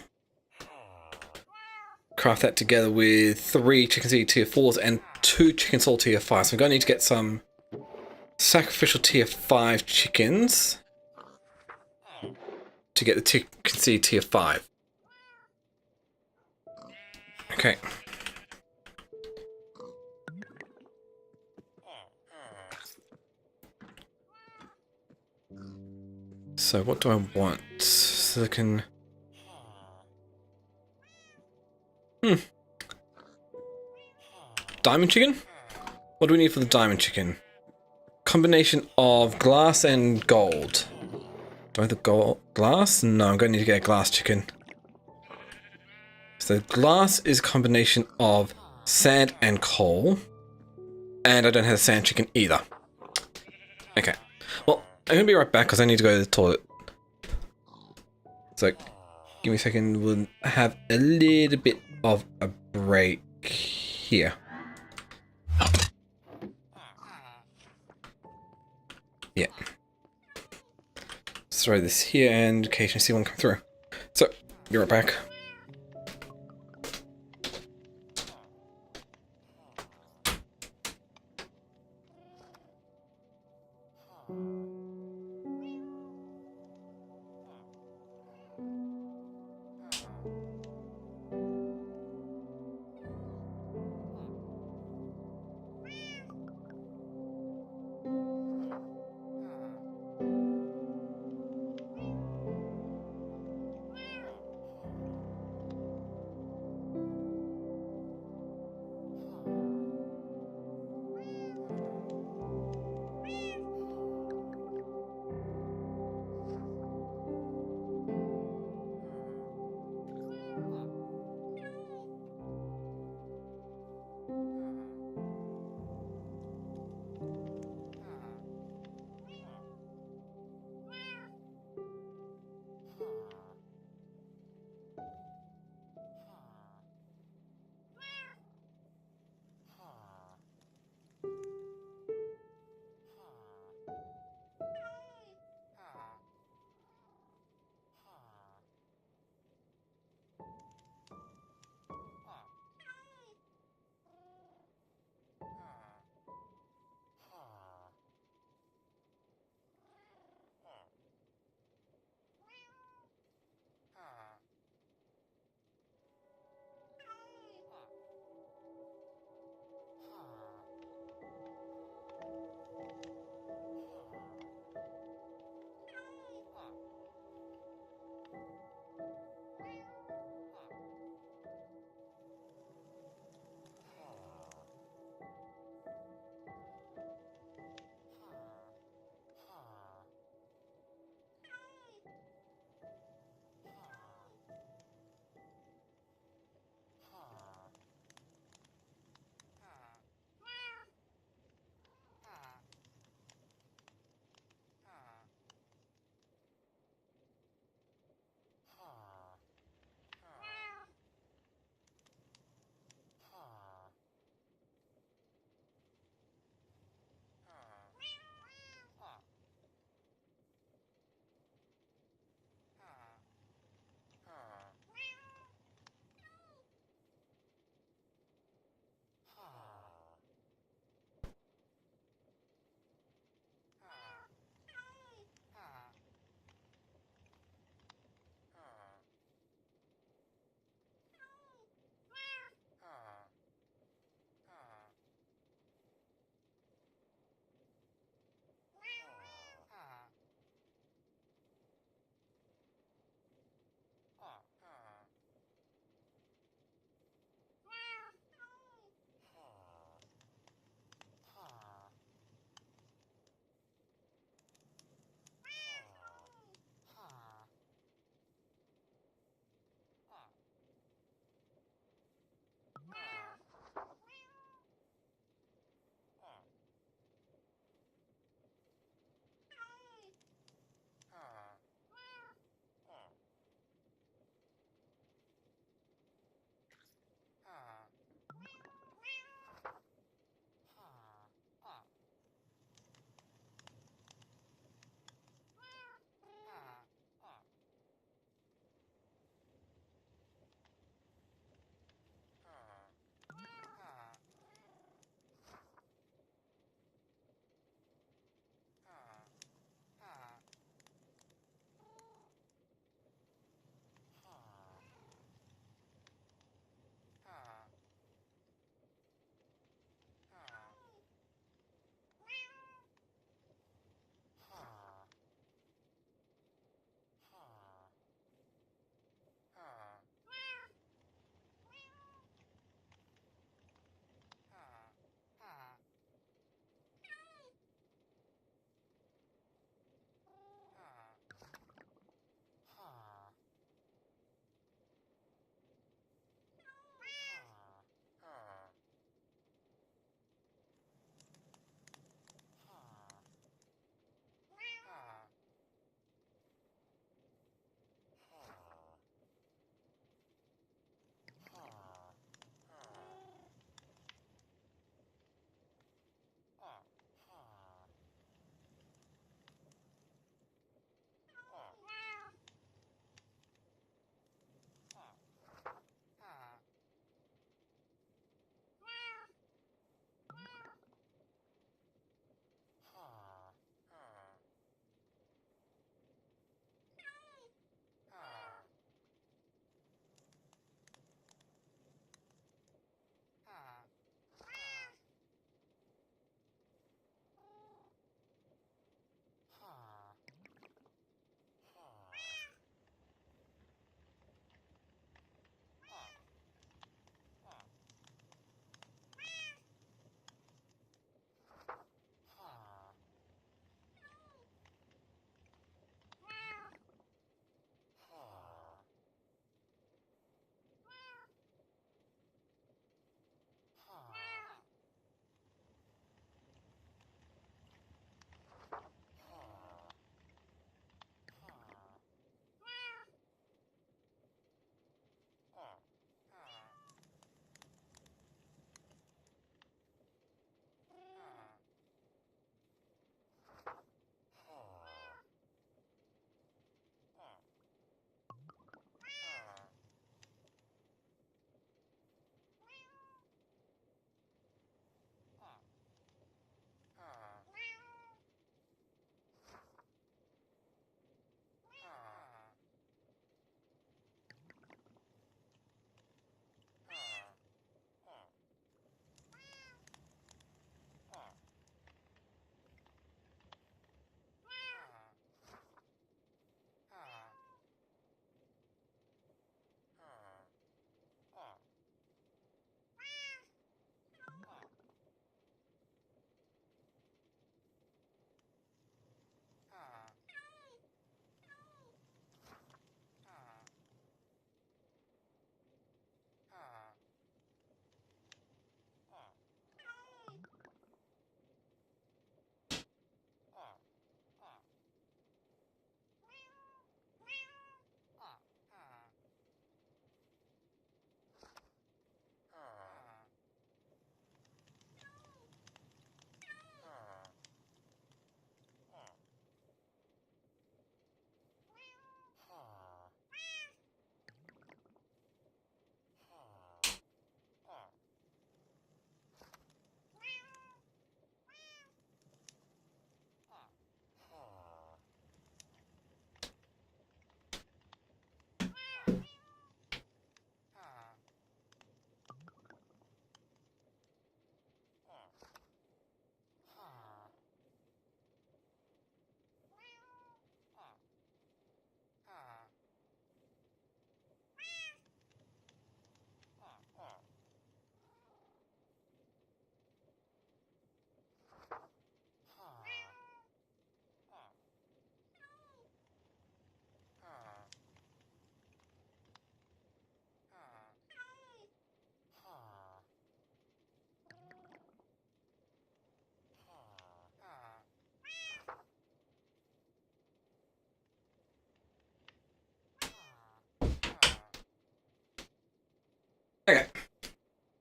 Craft that together with 3 chicken seed tier 4s and 2 chicken soul tier 5s. So I'm going to need to get some sacrificial tier 5 chickens to get the chicken seed tier 5. Okay. So what do I want? Silicon. Diamond chicken? What do we need for the diamond chicken? Combination of glass and gold. Do I have the gold glass? No, I'm going to need to get a glass chicken. So glass is a combination of sand and coal. And I don't have a sand chicken either. Okay. Well, I'm going to be right back because I need to go to the toilet. So, give me a second. We'll have a little bit of a break here. Yeah. Let's throw this here and occasionally see one come through. So, be right back.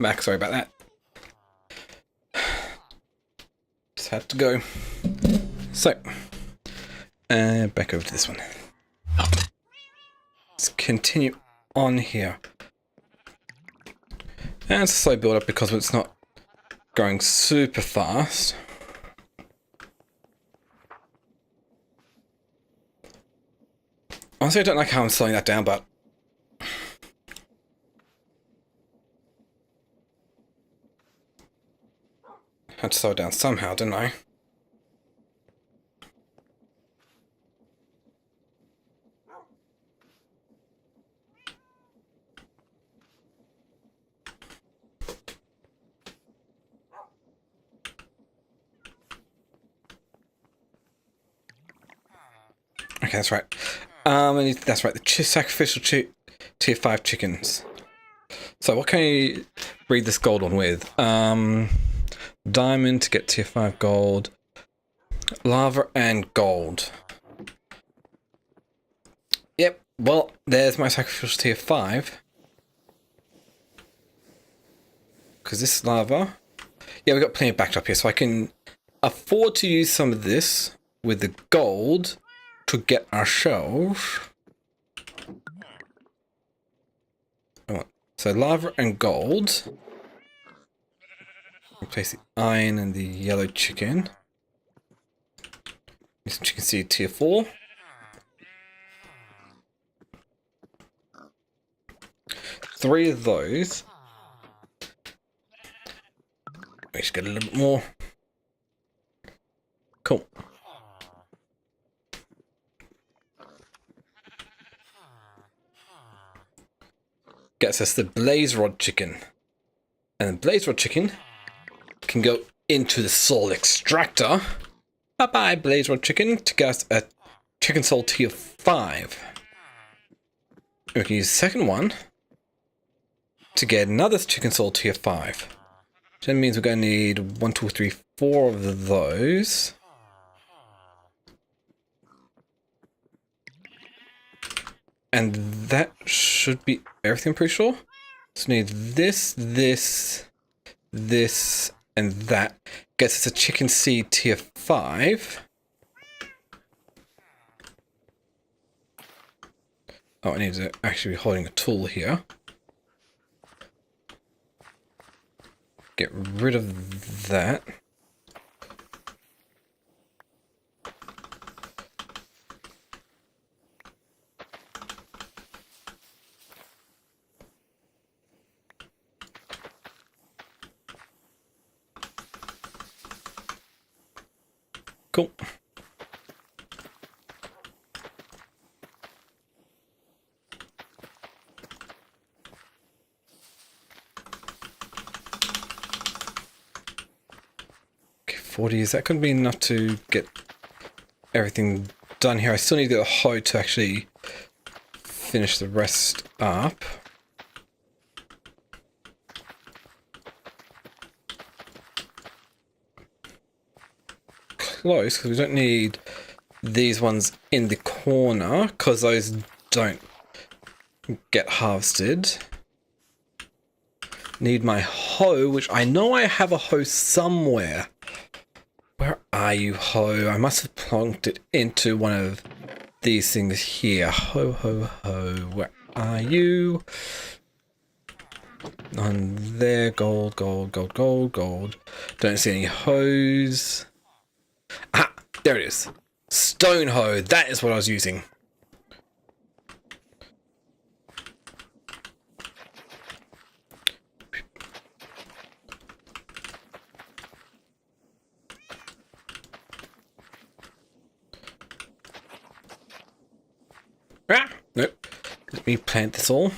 back. Sorry about that. Just had to go. So, back over to this one. Let's continue on here. And it's a slow build up because it's not going super fast. Honestly, I don't like how I'm slowing that down, but I had to slow it down somehow, didn't I? Okay, that's right. That's right. The sacrificial tier 5 chickens. So what can you breed this gold one with? Diamond to get tier 5 gold. Lava and gold. Yep. Well, there's my sacrificial tier 5. Because this lava. Yeah, we've got plenty of backed up here, so I can afford to use some of this with the gold to get ourselves. So lava and gold. Replace the iron and the yellow chicken. Some chicken seed tier 4. Three of those. We should get a little bit more. Cool. Gets us the blaze rod chicken. And the blaze rod chicken can go into the soul extractor. Bye bye, blaze rod chicken, to get us a chicken soul tier 5. We can use the second one to get another chicken soul tier 5. So that means we're going to need 1, 2, 3, 4 of those. And that should be everything, I'm pretty sure. So we need this, this, this, and that. Gets us a chicken seed tier 5. Oh, I need to actually be holding a tool here. Get rid of that. Cool. Okay, 40. Is that going to be enough to get everything done here? I still need to get a hoe to actually finish the rest up. Close, because we don't need these ones in the corner, because those don't get harvested. Need my hoe, which I know I have a hoe somewhere. Where are you, hoe? I must have plonked it into one of these things here. Ho, ho, ho. Where are you? On there. Gold, gold, gold, gold, gold. Don't see any hoes. Ah, there it is. Stone hoe. That is what I was using. Ah, nope. Let me plant this all.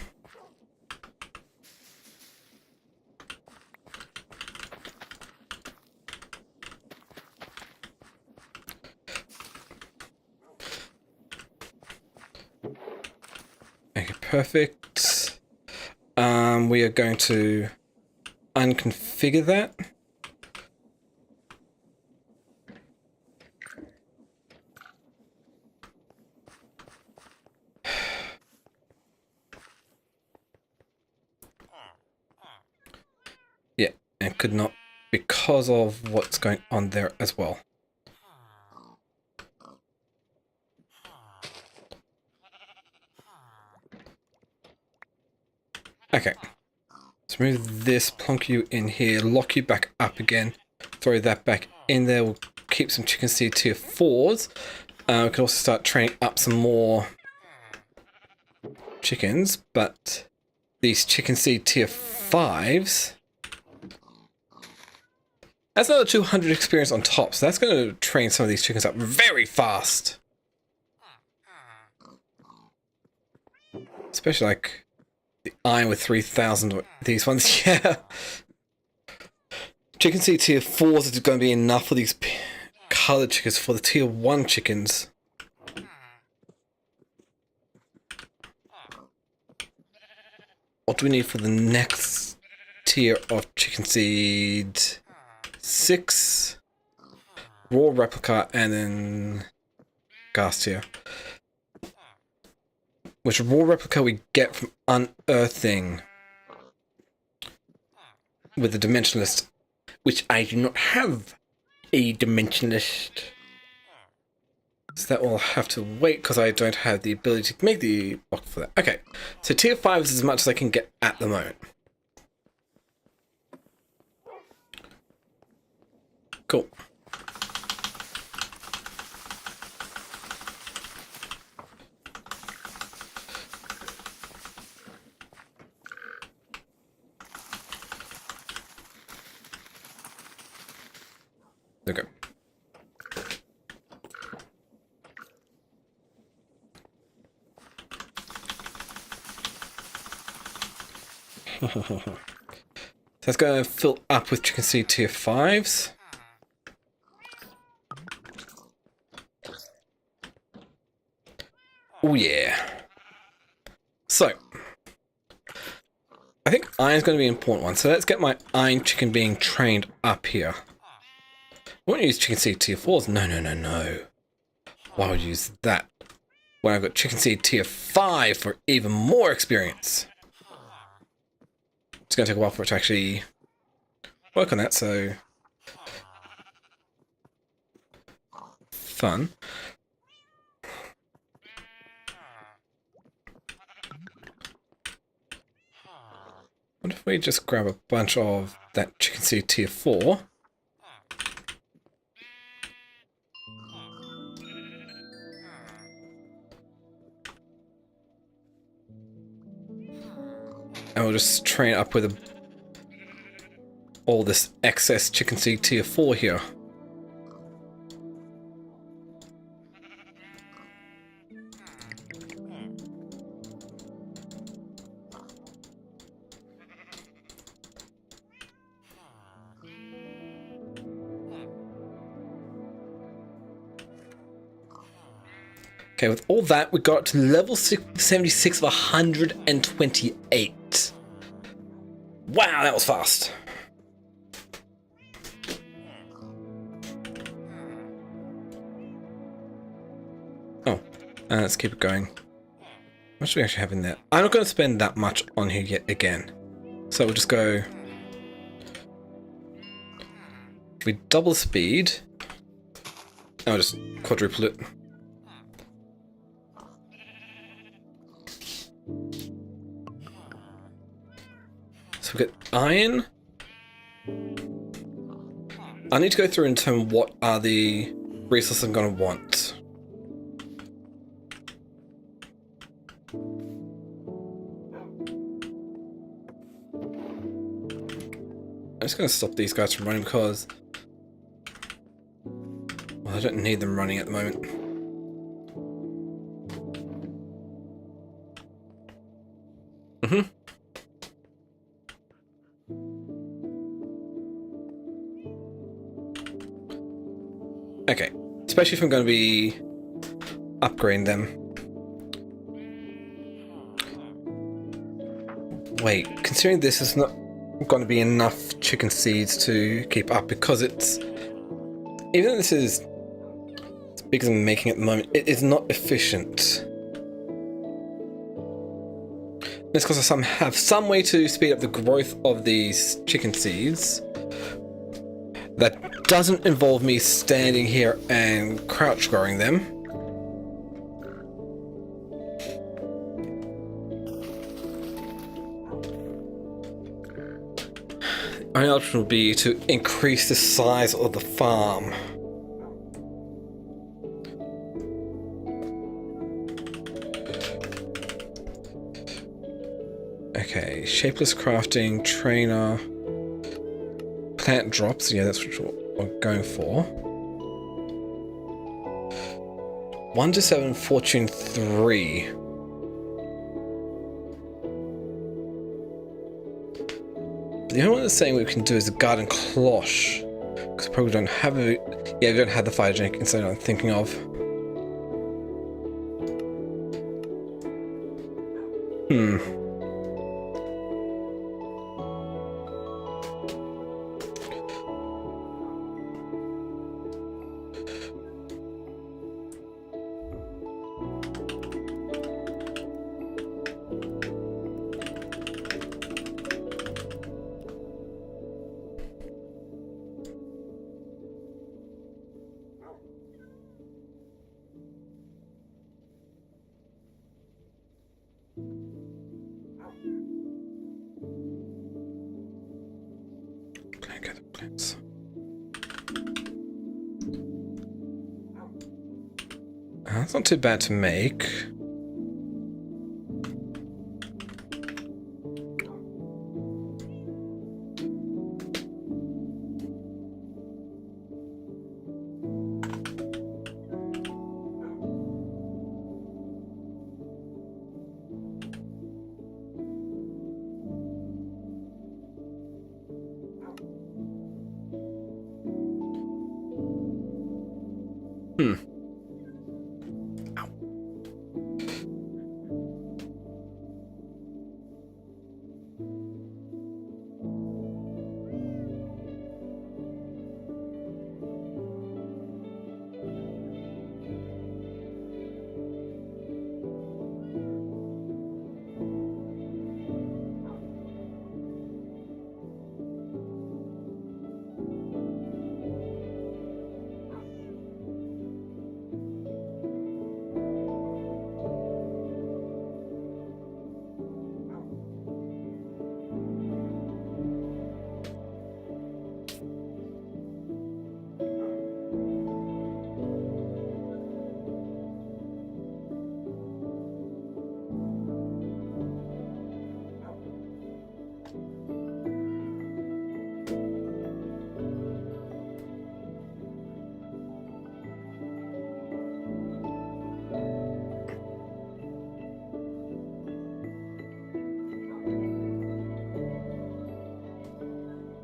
Okay, perfect. We are going to unconfigure that. could not because of what's going on there as well. Okay. Let's move this, plonk you in here, lock you back up again, throw that back in there. We'll keep some chicken seed tier 4s. We can also start training up some more chickens, but these chicken seed tier 5s, that's another 200 experience on top, so that's going to train some of these chickens up very fast. Especially like the iron with 3,000, these ones, yeah. Chicken seed tier 4s is going to be enough for these colored chickens. For the tier 1 chickens, what do we need for the next tier of chicken seed? 6 raw replica and then gas tier. Which raw replica we get from unearthing with the dimensionalist, which I do not have a dimensionalist. So that will have to wait because I don't have the ability to make the block for that. Okay, so tier 5 is as much as I can get at the moment. Cool. Okay. So it's going to fill up with chicken seed tier 5s. Oh yeah. So, I think iron's going to be an important one. So let's get my iron chicken being trained up here. I won't use chicken seed tier 4s. No. Why would you use that when I've got chicken seed tier 5 for even more experience? It's going to take a while for it to actually work on that, so fun. What if we just grab a bunch of that chicken seed tier 4? And we'll just train up with all this excess chicken seed tier 4 here. Okay, with all that, we got to level 76 of 128. Wow, that was fast. Oh, let's keep it going. How much do we actually have in there? I'm not going to spend that much on here yet again. So we'll just go... If we double speed, I'll just quadruple it. So we get iron. I need to go through and determine what are the resources I'm going to want. I'm just going to stop these guys from running because, well, I don't need them running at the moment. Okay, especially if I'm going to be upgrading them. Wait, considering this is not going to be enough chicken seeds to keep up because it's... Even though this is as big as I'm making at the moment, it is not efficient. It's because I have some way to speed up the growth of these chicken seeds. That doesn't involve me standing here and crouch growing them. The only option would be to increase the size of the farm. Okay, shapeless crafting, trainer, plant drops, yeah, that's what we're going for. 1 to 7, fortune 3. The only one that's saying what we can do is the garden cloche. Because we probably don't have a... Yeah, we don't have the photogenic instead I'm thinking of. Plants. That's not too bad to make.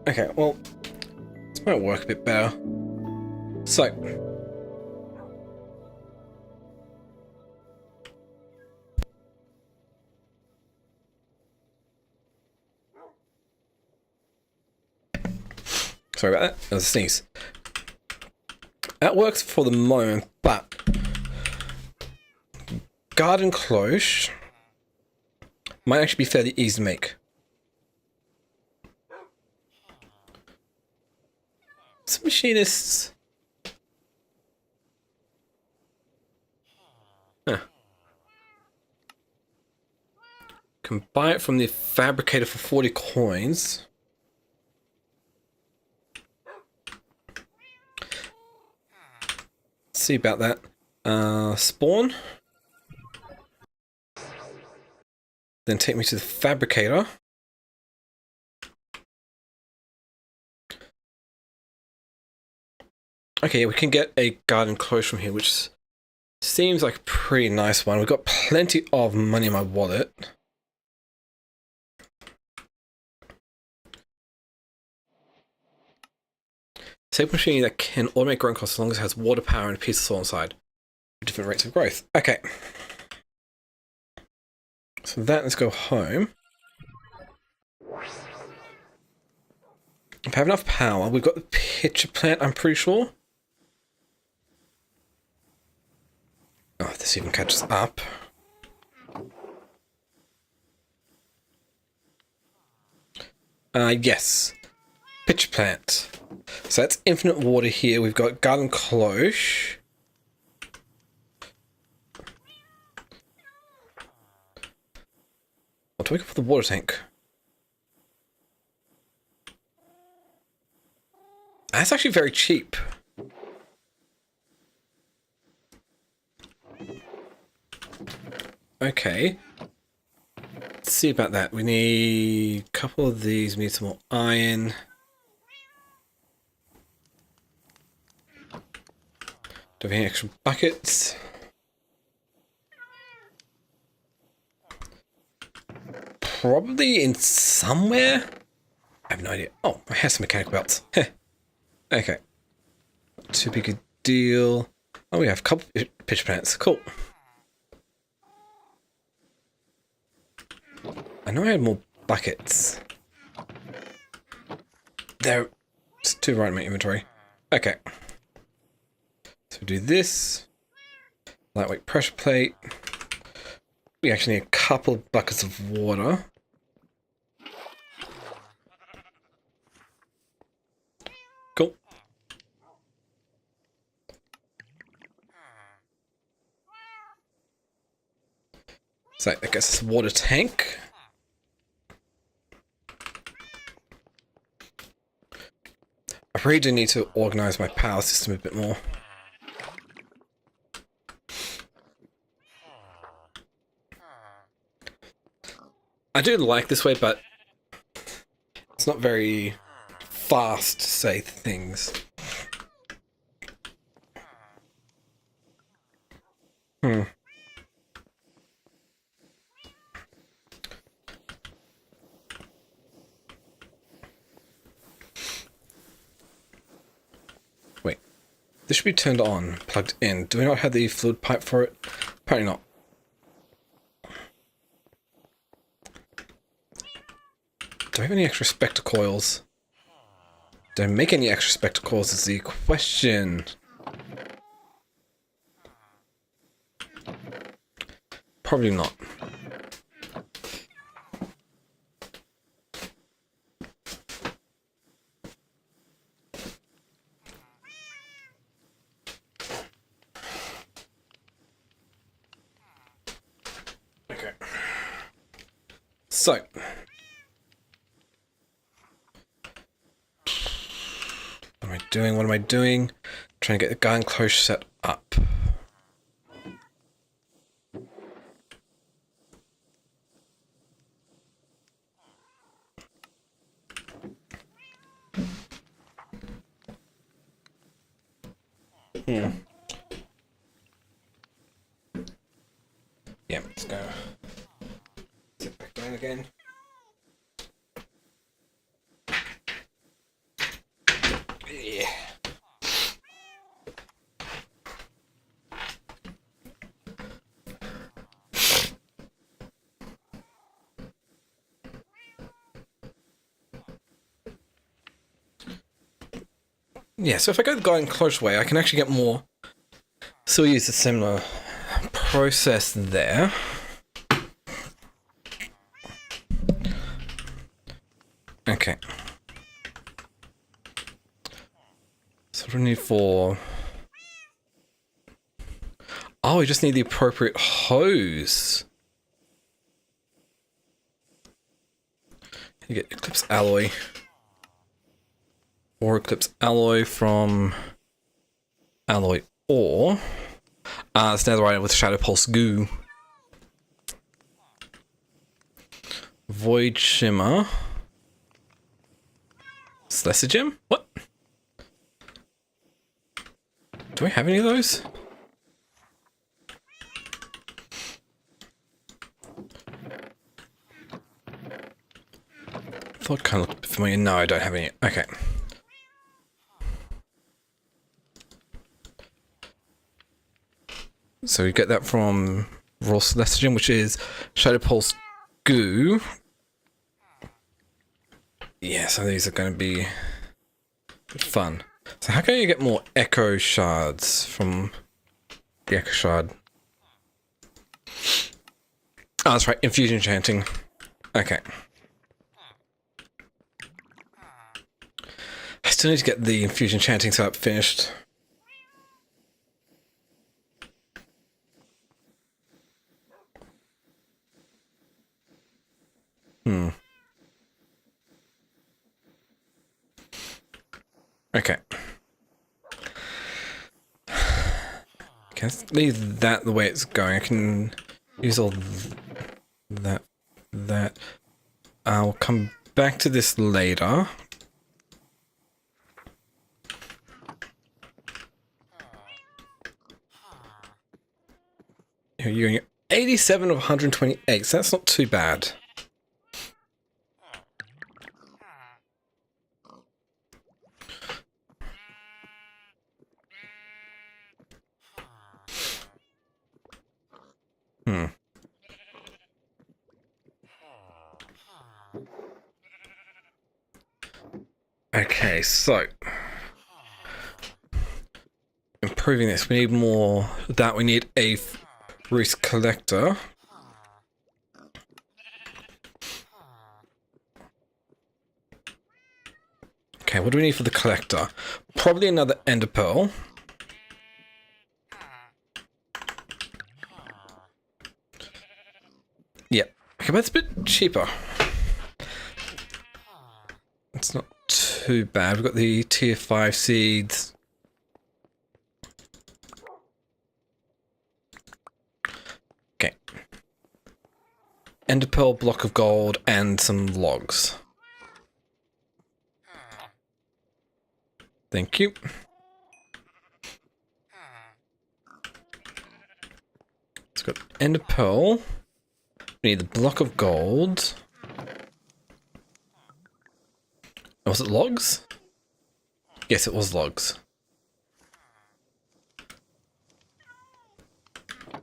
Okay, well, this might work a bit better. So, sorry about that, that was a sneeze. That works for the moment, but garden cloche might actually be fairly easy to make. Some machinists. Huh. Can buy it from the fabricator for 40 coins. Let's see about that. Spawn. Then take me to the fabricator. Okay, we can get a garden cloche from here, which seems like a pretty nice one. We've got plenty of money in my wallet. Save machine that can automate growing costs as long as it has water power and a piece of soil inside. Different rates of growth. Okay. So that, let's go home. If I have enough power, we've got the pitcher plant, I'm pretty sure. Oh, this even catches up. Yes. Pitcher plant. So that's infinite water here. We've got garden cloche. What do we go for the water tank? That's actually very cheap. Okay. Let's see about that. We need a couple of these. We need some more iron. Do we have any extra buckets? Probably in somewhere. I have no idea. Oh, I have some mechanical belts. Okay. Not too big a deal. Oh, we have a couple pitch plants. Cool. I know I had more buckets. They're just too right in my inventory. Okay. So do this. Lightweight pressure plate. We actually need a couple of buckets of water. Cool. So I guess it's a water tank. I really do need to organize my power system a bit more. I do like this way, but it's not very fast to say things. Wait. This should be turned on, plugged in. Do we not have the fluid pipe for it? Apparently not. Do I have any extra spectre coils? Do I make any extra spectre coils is the question. Probably not. Okay. So. What am I doing? Trying to get the garden cloche set up. Yeah, let's go. Sit back down again. Yeah. Yeah, so if I go the garden cloche way, I can actually get more. Still use a similar process there. Okay. So what do we need for... Oh, we just need the appropriate hose. You get Eclipse Alloy. Or Eclipse Alloy from Alloy Ore. It's another item with Shadow Pulse Goo. Void Shimmer. Celestia Gem? What? Do we have any of those? Thought kind of looked familiar. No, I don't have any. Okay. So you get that from Raw Celestia Gem, which is Shadow Pulse Goo. Yeah, so these are going to be fun. So how can you get more Echo Shards from the Echo Shard? Oh, that's right, Infusion Chanting. Okay. still need to get the infusion chanting setup finished. Okay. Okay, let's leave that the way it's going. I can use all that. I'll come back to this later. You're 87 of 128, so that's not too bad. Okay, so improving this, we need more of that. We need a Roost Collector. Okay, what do we need for the collector? Probably another Ender Pearl. Yep. Okay, but it's a bit cheaper. It's not too bad. We've got the tier 5 seeds. Okay. Ender Pearl, block of gold, and some logs. Thank you. It's got Ender Pearl. We need the block of gold. Was it logs? Yes, it was logs.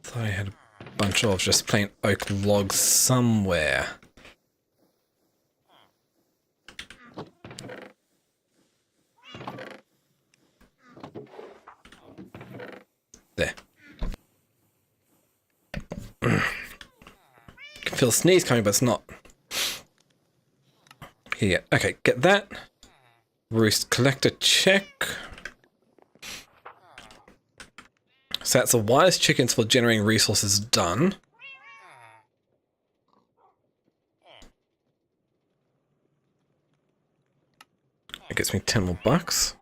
Thought I had a bunch of just plain oak logs somewhere. There. Can feel a sneeze coming, but it's not. Here. Okay, get that. Roost Collector check. So that's the wireless chickens for generating resources done. It gets me 10 more bucks.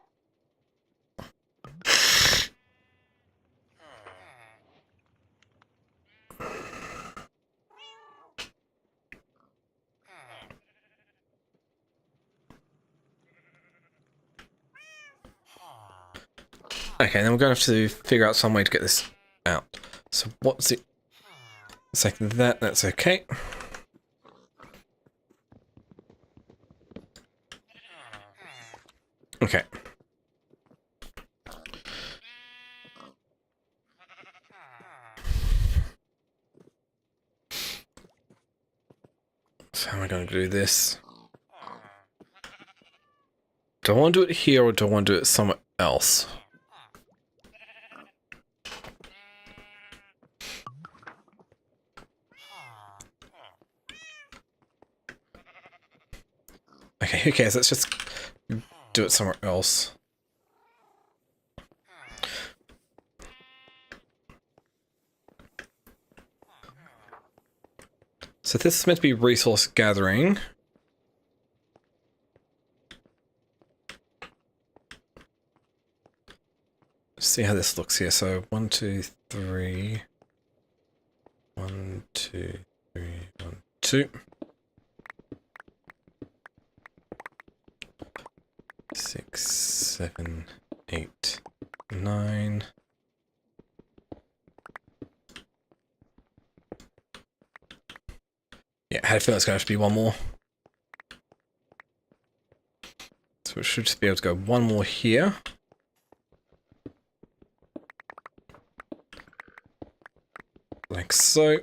Okay, then we're going to have to figure out some way to get this out. So what's it? It's like that, that's okay. Okay. So how am I going to do this? Do I want to do it here or do I want to do it somewhere else? Okay, who cares? Let's just do it somewhere else. So this is meant to be resource gathering. Let's see how this looks here. So 1, 2, 3. 1, 2, 3, 1, 2. 6, 7, 8, 9. Yeah, I had a feeling it's going to have to be one more. So we should just be able to go one more here. Like so.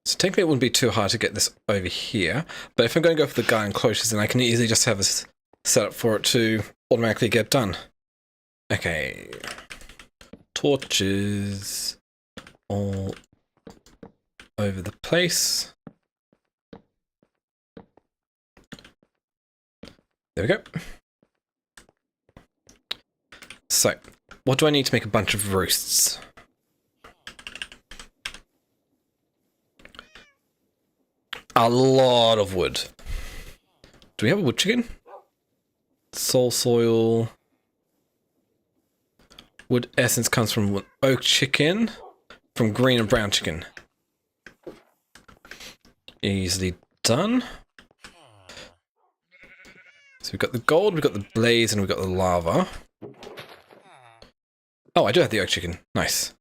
So technically it wouldn't be too hard to get this over here, but if I'm going to go for the guy enclosures, then I can easily just have a setup for it to automatically get done. Okay. Torches. all over the place. There we go. So, what do I need to make a bunch of roasts? A lot of wood. Do we have a wood chicken? Soul soil. Wood essence comes from oak chicken, from green and brown chicken. Easily done. So we've got the gold, we've got the blaze, and we've got the lava. Oh, I do have the oak chicken. Nice.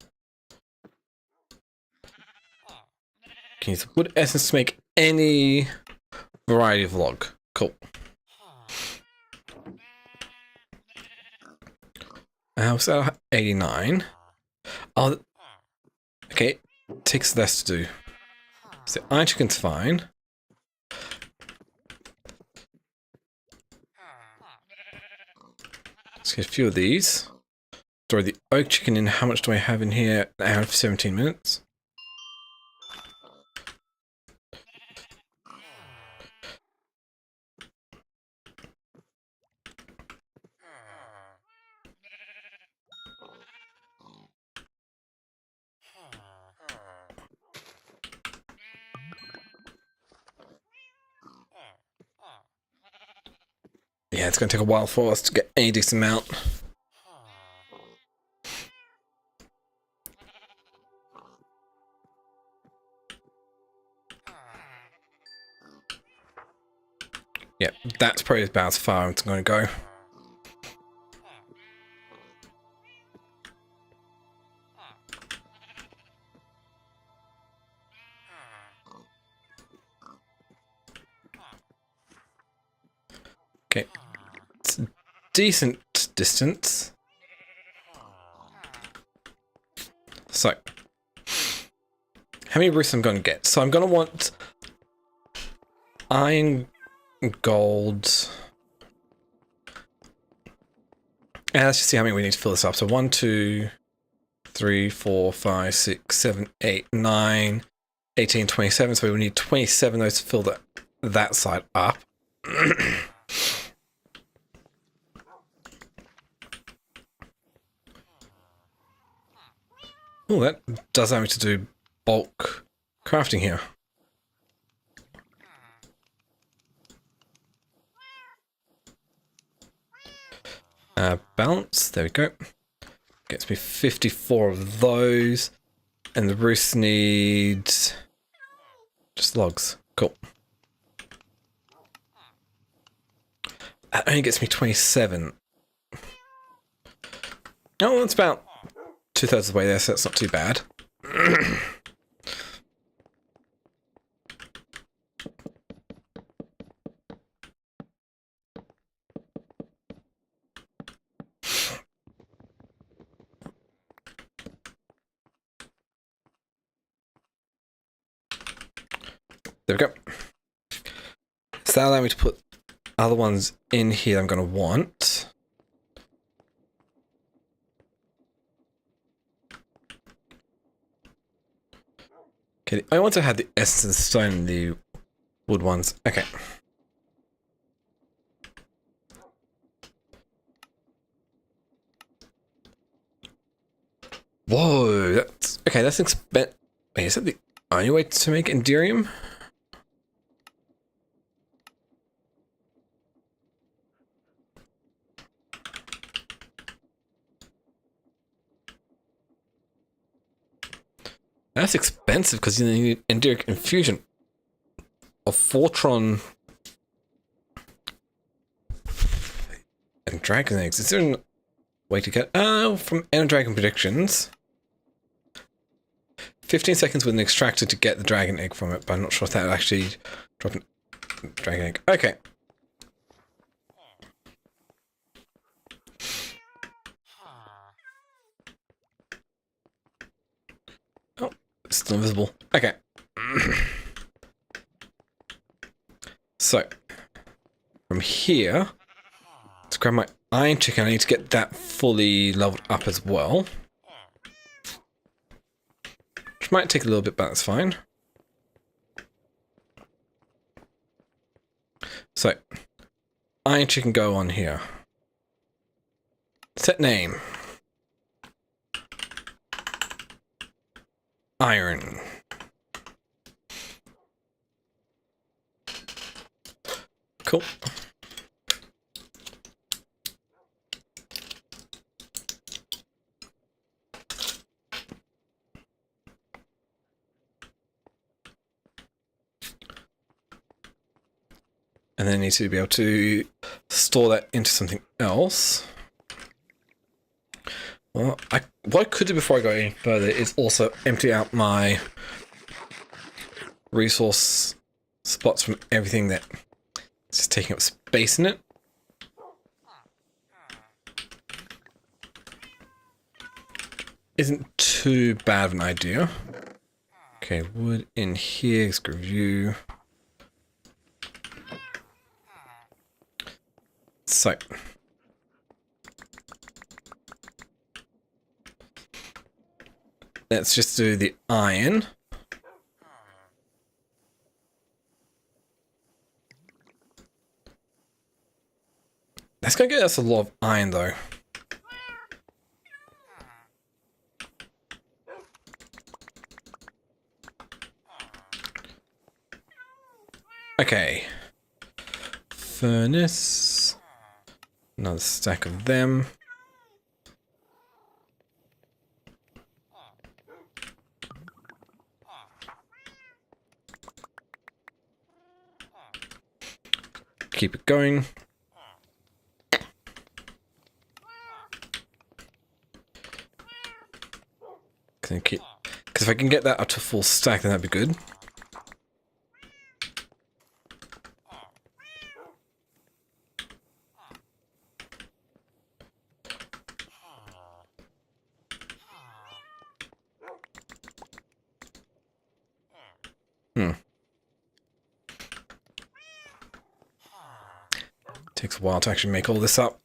Can use wood essence to make any variety of log. Cool. What's that? 89. Oh, okay. Takes less to do. So iron chicken's fine. Let's get a few of these. Throw the oak chicken in. How much do I have in here? An hour and 17 minutes. Yeah, it's going to take a while for us to get any decent amount. Yeah, that's probably about as far as it's going to go. Okay, it's a decent distance. So, how many roofs I'm going to get? So I'm going to want iron, gold. And let's just see how many we need to fill this up. So 1, 2, 3, 4, 5, 6, 7, 8, 9, 18, 27. So we need 27 of those to fill that side up. Oh, that does allow me to do bulk crafting here. Balance, there we go. Gets me 54 of those. And the roofs need just logs. Cool. That only gets me 27. Oh, that's about 2/3 of the way there, so that's not too bad. There we go. So that'll allow me to put other ones in here I'm going to want. Okay, I want to have the essence of the stone and the wood ones. Okay. Whoa, that's okay. That's expensive. Wait, is that the only way to make Enderium? That's expensive because you need Enderic infusion of Fortron and Dragon Eggs. Is there a way to get from Ender Dragon Predictions? 15 seconds with an extractor to get the dragon egg from it, but I'm not sure if that would actually drop a dragon egg. Okay. Oh, it's still invisible. Okay. So, from here, let's grab my iron chicken. I need to get that fully leveled up as well. which might take a little bit, but that's fine. So, iron chicken go on here. Set name. Iron. Cool. And then I need to be able to store that into something else. Well, what I could do before I go any further is also empty out my resource spots from everything that's just taking up space in it. Isn't too bad of an idea. Okay, wood in here, let's review. So, let's just do the iron. That's going to get us a lot of iron though. Okay. Furnace. Another stack of them. Keep it going. Because if I can get that up to full stack, then that'd be good. Takes a while to actually make all this up.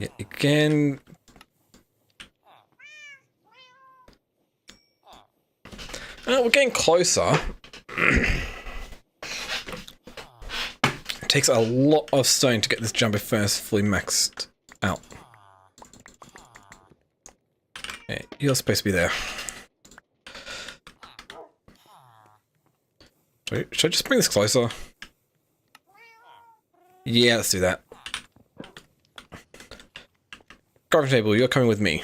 Yet again. We're getting closer. It takes a lot of stone to get this jumbo furnace fully maxed out. Hey, you're supposed to be there. Should I just bring this closer? Yeah, let's do that. Carving table, you're coming with me.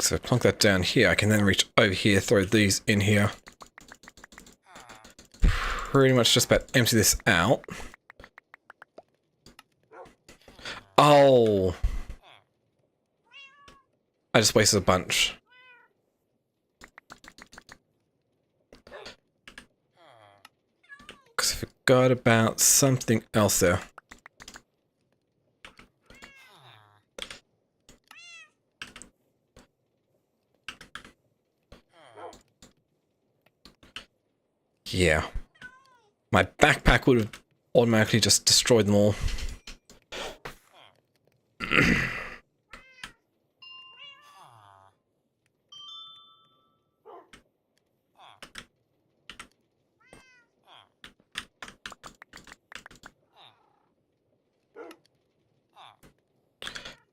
So if I plonk that down here, I can then reach over here, throw these in here. Pretty much just about empty this out. Oh! I just wasted a bunch. Because I forgot about something else there. Yeah. My backpack would have automatically just destroyed them all.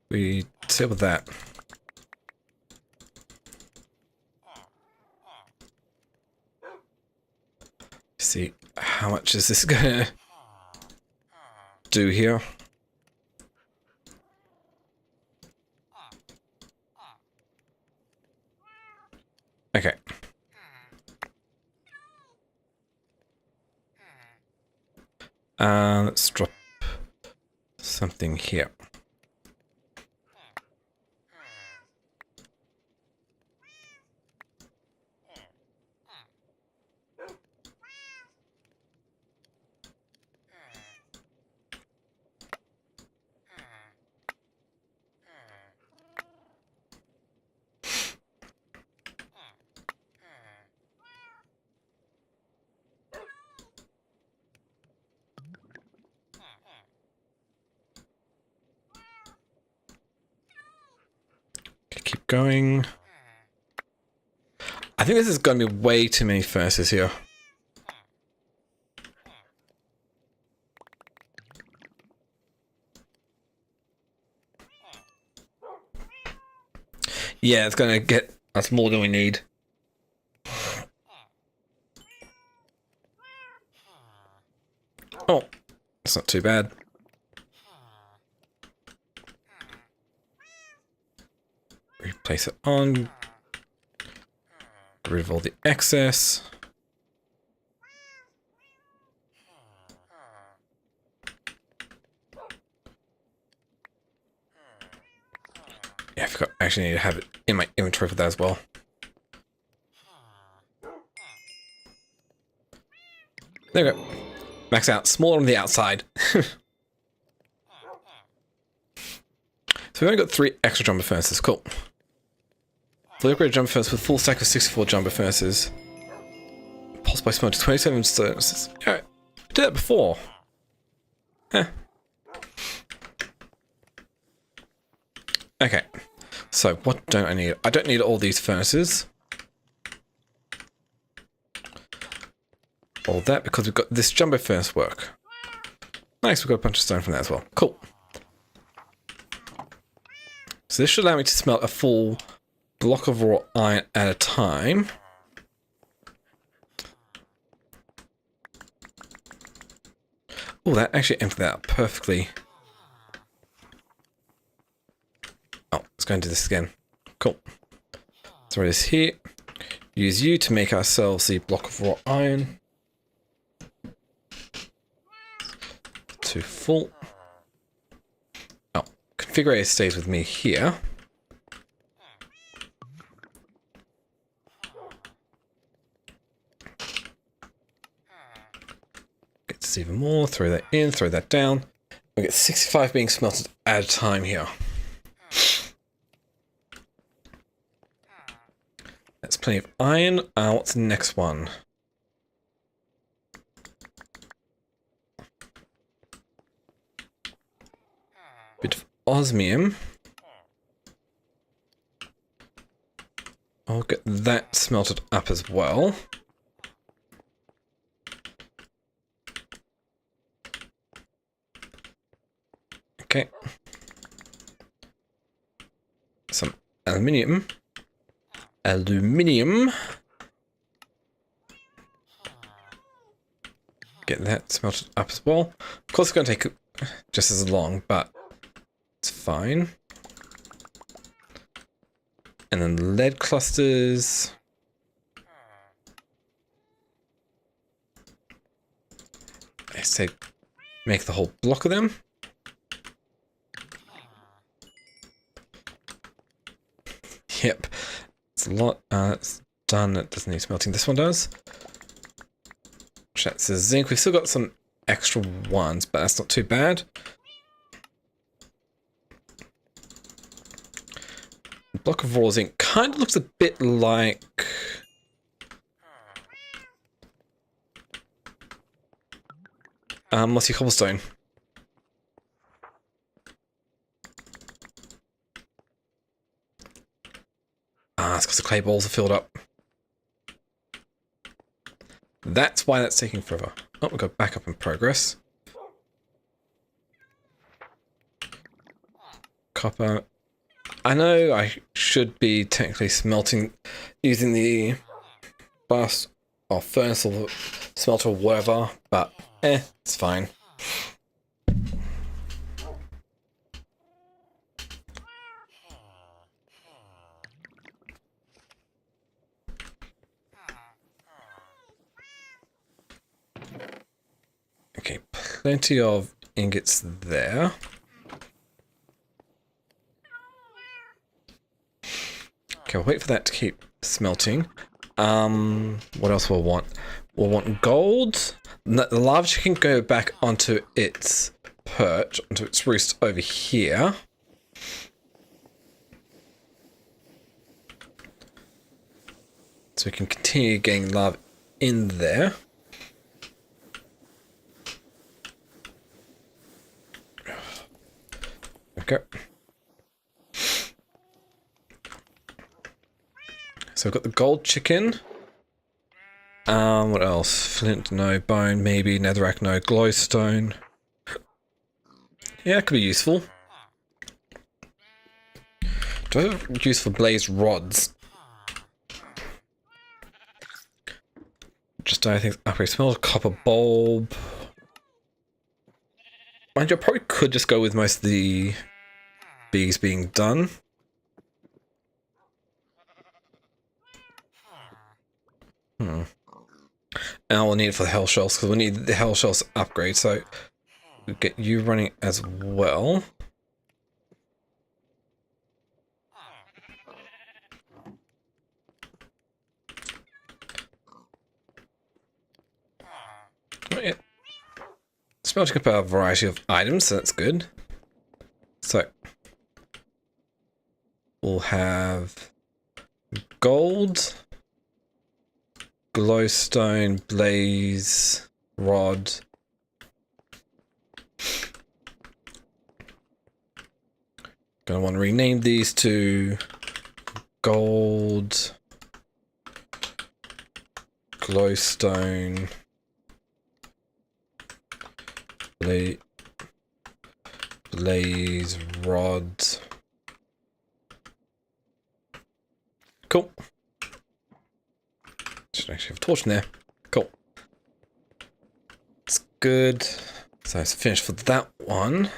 We deal with that. See, how much is this gonna do here? Okay. Let's drop something here. keep going. I think this is going to be way too many furnaces here. Yeah, it's going to get us more than we need. Oh, it's not too bad. Replace it on. Get rid of all the excess. Yeah, I forgot. I actually need to have it in my inventory for that as well. There we go. Max out. Smaller on the outside. So we've only got 3 extra jumbo furnaces. Cool. Fully upgraded jumbo furnace with full stack of 64 jumbo furnaces. Pulse by smoke to 27 stones. Yeah, we did that before. Huh. Okay. So what don't I need? I don't need all these furnaces. All that because we've got this jumbo furnace work. Nice, we've got a bunch of stone from that as well. Cool. So this should allow me to smelt a full block of raw iron at a time. Oh, that actually emptied that out perfectly. Oh, let's go and do this again. Cool. Throw this here. Use you to make ourselves the block of raw iron. To full. Oh, configurator stays with me here. Get this even more. Throw that in. Throw that down. We get 65 being smelted at a time here. That's plenty of iron. What's the next one? Bit of osmium. I'll get that smelted up as well. Okay. Some aluminium. Aluminium. Get that smelted up as well. Of course, it's going to take just as long, but it's fine. And then lead clusters. I say make the whole block of them. Yep. It's a lot. It's done. It doesn't need smelting. This one does. That's the zinc. We've still got some extra ones, but that's not too bad. Block of raw zinc kind of looks a bit like mossy cobblestone. It's because the clay balls are filled up. That's why that's taking forever. Oh, we've got backup in progress. Copper. I know I should be technically smelting using the blast or furnace or smelter or whatever, but it's fine. Okay, plenty of ingots there. Okay, we'll wait for that to keep smelting. What else we'll want? We'll want gold. The lava chicken can go back onto its perch, onto its roost over here. So we can continue getting lava in there. Okay. So we've got the gold chicken. What else? Flint, no. Bone, maybe. Netherrack, no. Glowstone. Yeah, it could be useful. Do I have use for blaze rods? Just I think upgrade smells, copper bulb. Mind you, I probably could just go with most of the bees being done. And we'll need it for the hell shells because we need the hell shells upgrade. So we'll get you running as well. Oh, yeah. Smelter can put a variety of items, so that's good. So we'll have gold, glowstone, blaze, rod. Gonna want to rename these to gold, glowstone, blaze rod. Cool. Should actually have a torch in there. Cool. It's good. So it's finished for that one.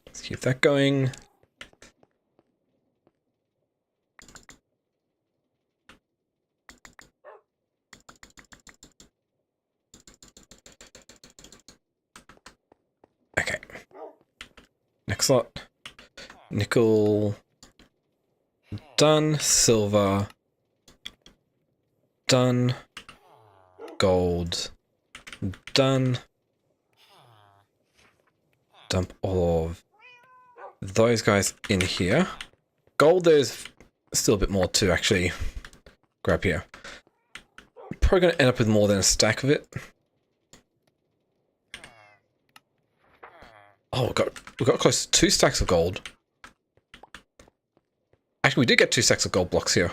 Let's keep that going. Okay. Next lot. Nickel. Done. Silver. Done. Gold. Done. Dump all of those guys in here. Gold, there's still a bit more to actually grab here. Probably going to end up with more than a stack of it. Oh, we got close to 2 stacks of gold. Actually, we did get 2 stacks of gold blocks here.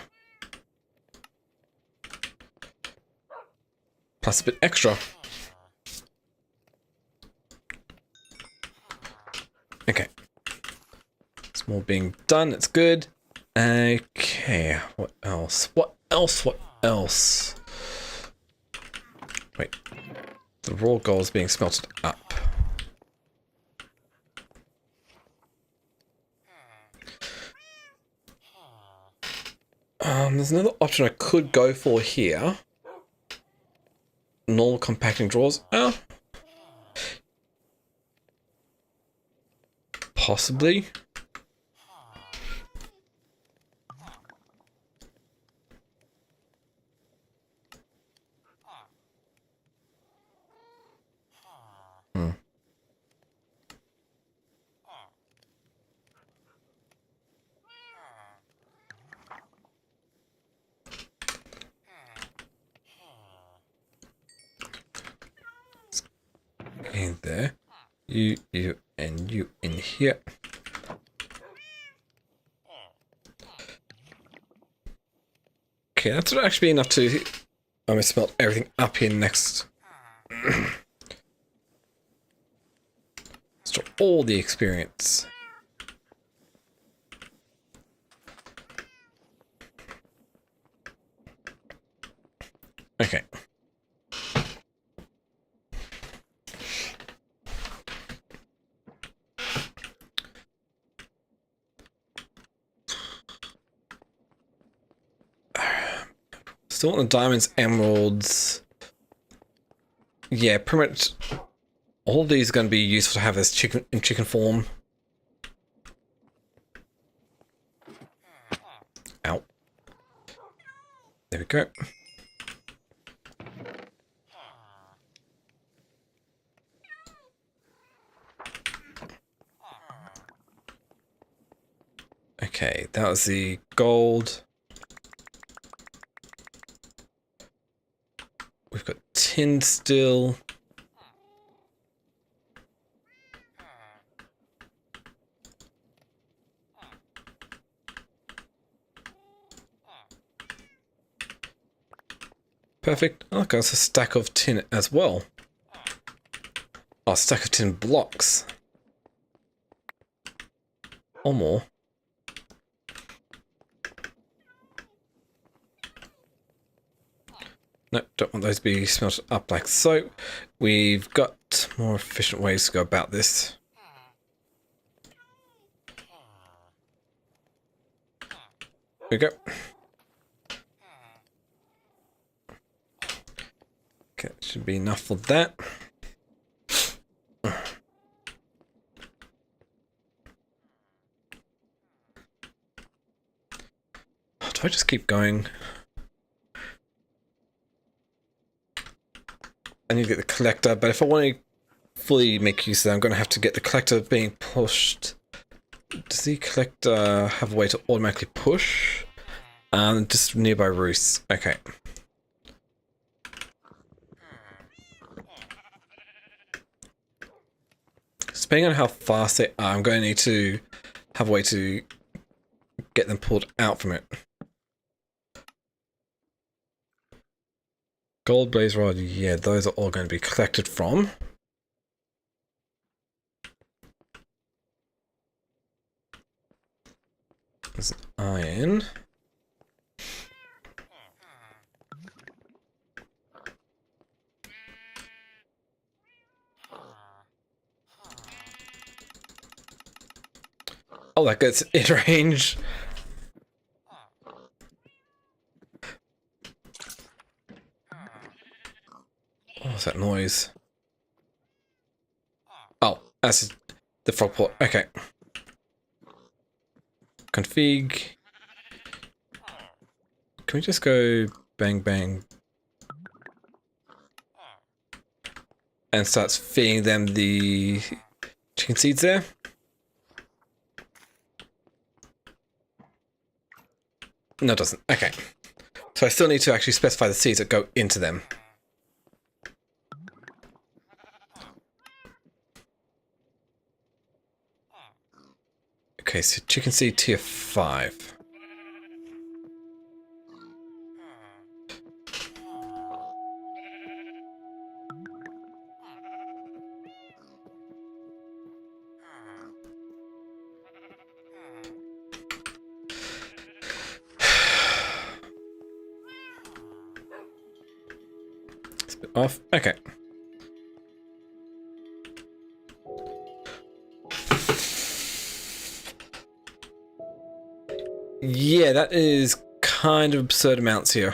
Plus a bit extra. Okay. It's more being done. It's good. Okay. What else? What else? What else? Wait. The raw gold is being smelted up. There's another option I could go for here. Normal compacting drawers. Oh. Possibly. In there. You, and you in here. Okay, that's actually enough to smelt everything up here next. Store all the experience. Okay. Still want the diamonds, emeralds. Yeah, pretty much all of these are going to be useful to have this chicken in chicken form. Ow. There we go. Okay, that was the gold. We've got tin still. Perfect. Oh, look, there's a stack of tin as well. Oh, a stack of tin blocks. Or more. No, don't want those to be smelted up like so. We've got more efficient ways to go about this. Here we go. Okay, that should be enough for that. Do I just keep going? I need to get the collector, but if I want to fully make use of that, I'm going to have to get the collector being pushed. Does the collector have a way to automatically push? Just nearby roosts. Okay. Depending on how fast they are, I'm going to need to have a way to get them pulled out from it. Gold blaze rod, yeah, those are all going to be collected from. There's iron. Oh, that gets in range. What's that noise? Oh, that's the frog port. Okay. Config. Can we just go bang bang and starts feeding them the chicken seeds there? No, it doesn't. Okay. So I still need to actually specify the seeds that go into them. Okay, so chicken seed tier 5. It's a bit off. Okay. Yeah, that is kind of absurd amounts here.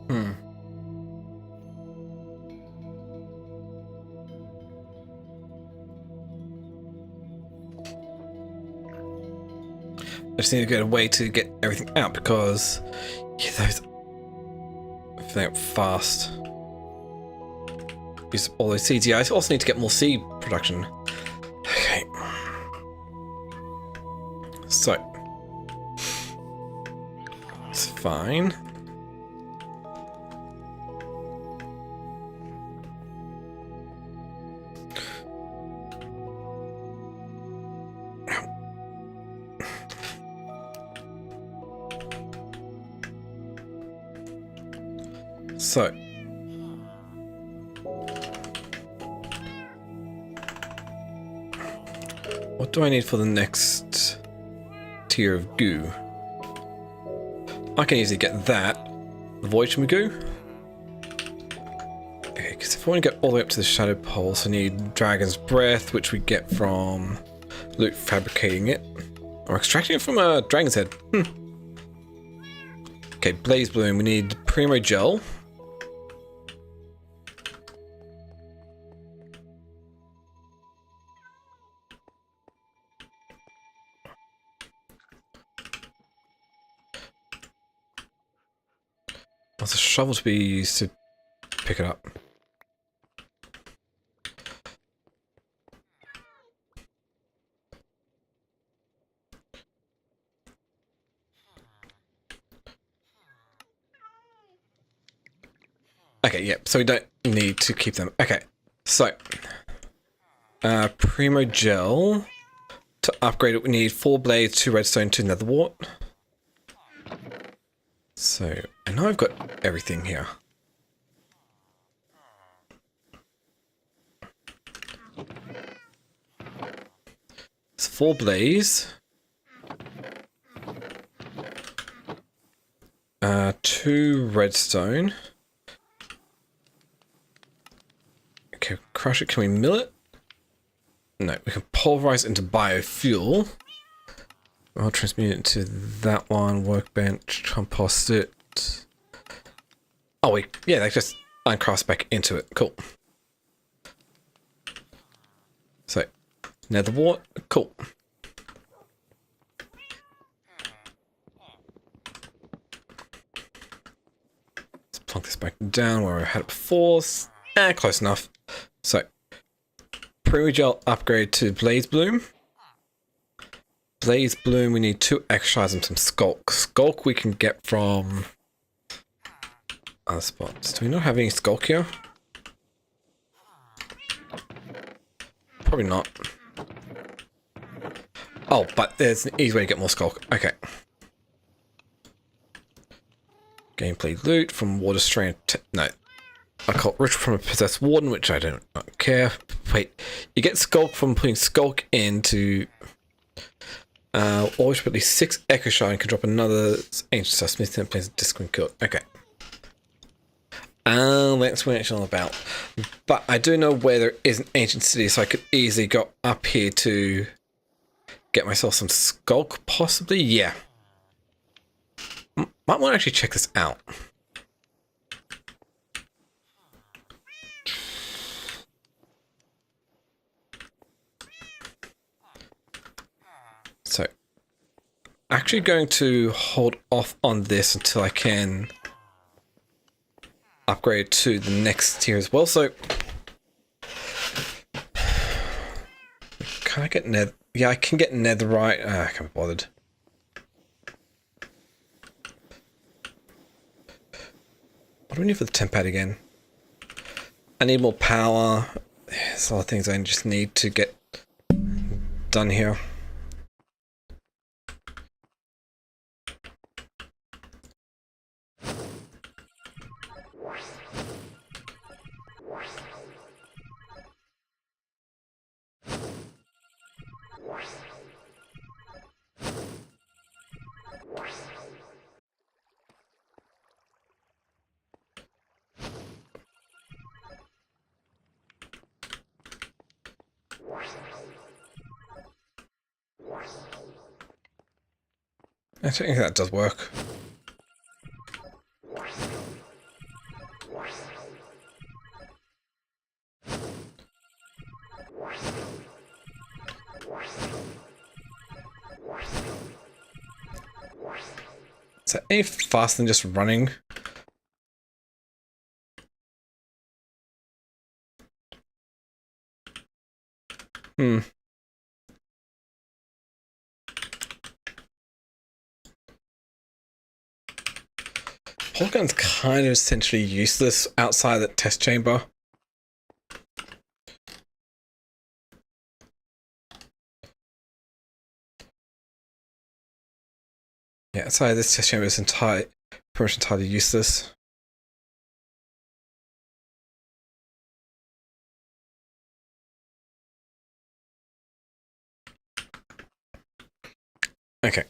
Hmm. I just need to get a way to get everything out because yeah, those filling up fast. Use all those seeds. Yeah, I also need to get more seed production. Okay. So it's fine. So what do I need for the next tier of goo? I can easily get that. The Void Goo. Okay, because if I want to get all the way up to the Shadow Pulse, I need Dragon's Breath, which we get from loot fabricating it. Or extracting it from a Dragon's Head. Okay, Blaze Bloom, we need Primo Gel. What's a shovel to be used to pick it up? Okay, yep, so we don't need to keep them. Okay, so Primo Gel. To upgrade it, we need 4 blades, 2 redstone, 2 nether wart. So, and now I've got everything here. It's 4 blaze. 2 redstone. Okay, crush it. Can we mill it? No, we can pulverize it into biofuel. I'll transmute it into that one. Workbench, compost it. Oh wait, yeah, they just uncross back into it. Cool. So, nether wart. Cool. Let's plonk this back down where I had it before. Close enough. So, Primo Gel upgrade to Blaze Bloom. Blaze Bloom, we need 2 extra items and some Skulk. Skulk we can get from other spots. Do we not have any Skulk here? Probably not. Oh, but there's an easy way to get more Skulk. Okay. Gameplay loot from Water Strain. No. I call it ritual from a possessed warden, which I don't care. Wait, you get Skulk from putting Skulk into always put at least 6 Echo Shine and can drop another ancient stuff. Smith templates discipline kill. Okay. That's what it's all about. But I do know where there is an ancient city, so I could easily go up here to get myself some Skulk, possibly. Yeah. Might want to actually check this out. So, actually going to hold off on this until I can upgrade to the next tier as well. So, can I get nether? Yeah, I can get netherite. I can't be bothered. What do we need for the temp pad again? I need more power. There's a lot of things I just need to get done here. I think that does work. Is that any faster than just running? Hmm. Polgun's kind of essentially useless outside that test chamber. Yeah, outside this test chamber is pretty much entirely useless. Okay.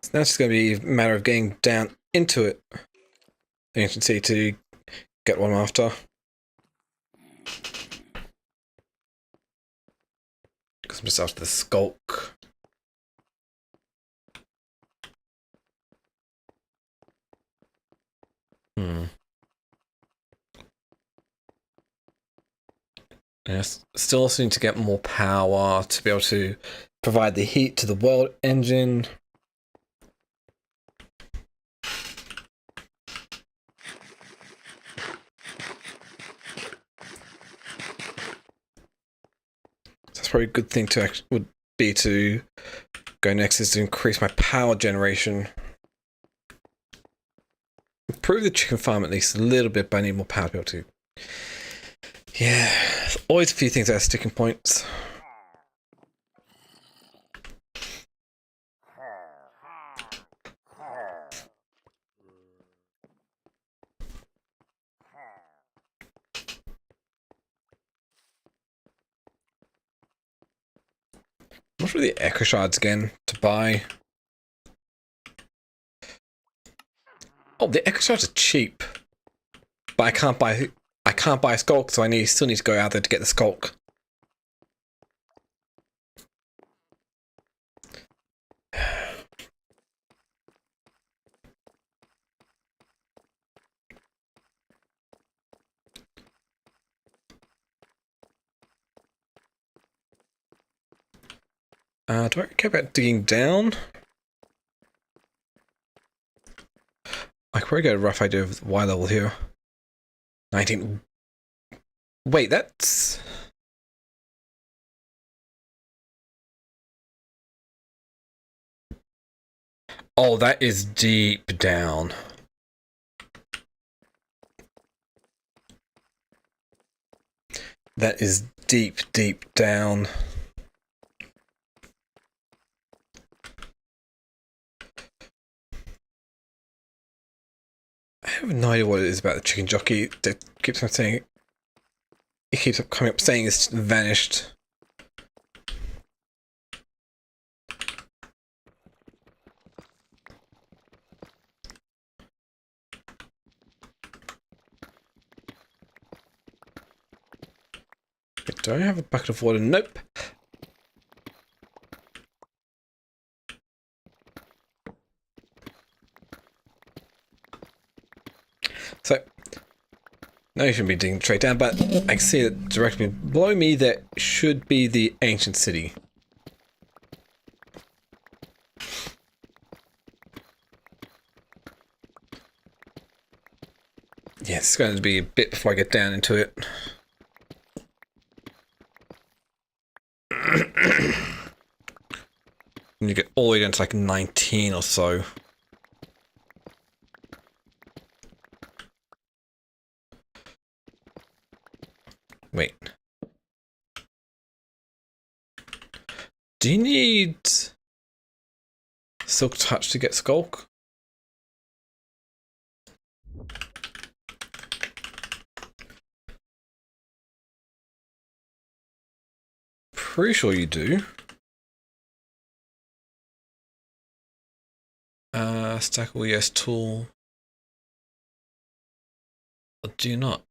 So now it's just going to be a matter of getting down into it. The ancient city to get what I'm after. Because I'm just after the skulk. Yes, still also need to get more power to be able to provide the heat to the world engine. That's probably a good thing to would be to go next is to increase my power generation. Improve the chicken farm at least a little bit, but I need more power to be able to. Yeah, there's always a few things that are sticking points. Not really the Echo Shards again to buy. Oh, the Echo Shards are cheap, but I can't buy a Skulk, so I still need to go out there to get the Skulk. Do I care about digging down? I could probably get a rough idea of the Y level here. 19. Wait, that's... Oh, that is deep down. That is deep, deep down. I have no idea what it is about the chicken jockey that keeps on saying... It keeps coming up saying it's vanished. Do I have a bucket of water? Nope. So, no, you shouldn't be digging straight down, but I can see that directly below me there should be the ancient city. Yeah, it's going to be a bit before I get down into it. And you get all the way down to like 19 or so. Wait. Do you need Silk Touch to get Skulk? Pretty sure you do. Stackable, yes, tool. Or do you not?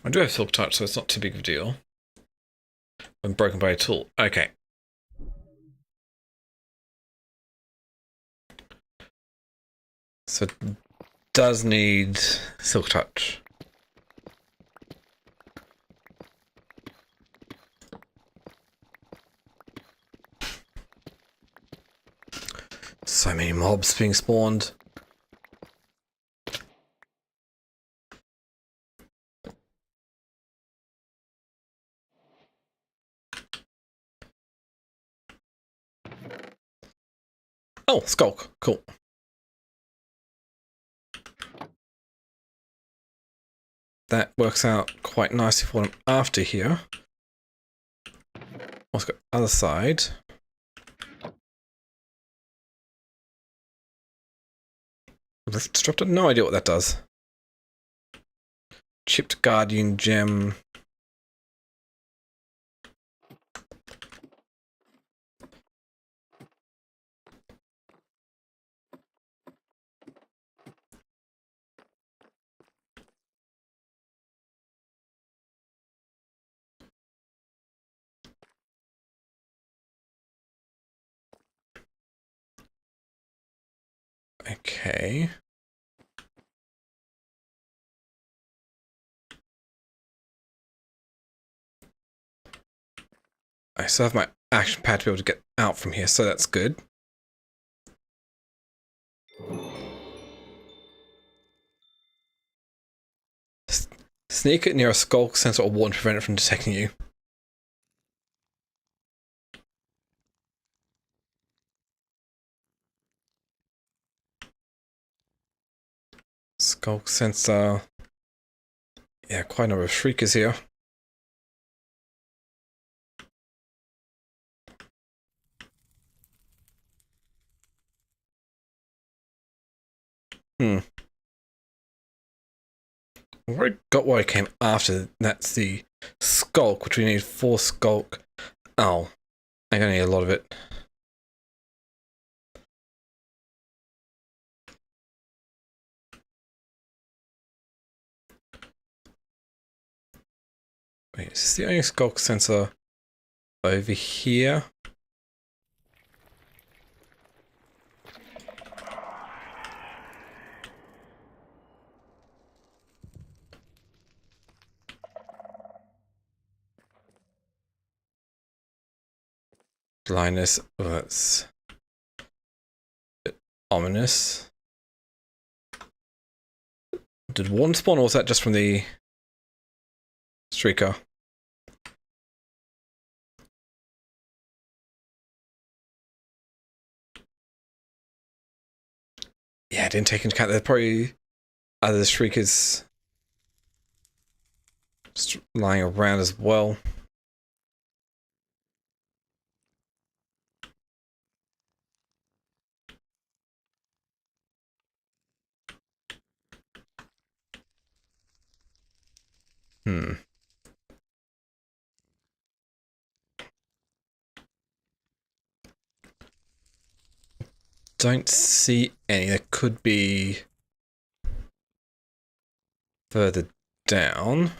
I do have Silk Touch, so it's not too big of a deal. I'm broken by a tool. Okay. So it does need Silk Touch. So many mobs being spawned. Oh, Skulk. Cool. That works out quite nicely for what I'm after here. Let's go other side. Disruptor? No idea what that does. Chipped Guardian Gem. Okay. I still have my action pad to be able to get out from here, so that's good. Sneak it near a Skulk sensor or wall to prevent it from detecting you. Skulk sensor. Yeah, quite a number of shriekers here. I've already got what I came after. That's the Skulk, which we need 4 Skulk. Oh, I'm gonna need a lot of it. Wait, is this the only Skulk sensor over here? Blindness. Oh, that's a bit ominous. Did one spawn, or was that just from the Streaker? Yeah, I didn't take into account that probably other Shriekers just lying around as well. Don't see any. There could be further down.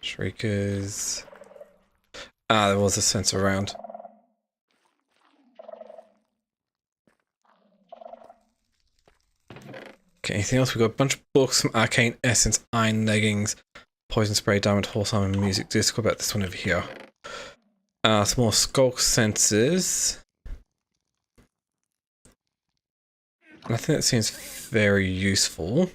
Shriekers. Ah, there was a sensor around. Okay, anything else? We've got a bunch of books, some arcane essence, iron leggings, poison spray, diamond horse armor, music disc. What about this one over here? Some more Skulk sensors. And I think that seems very useful.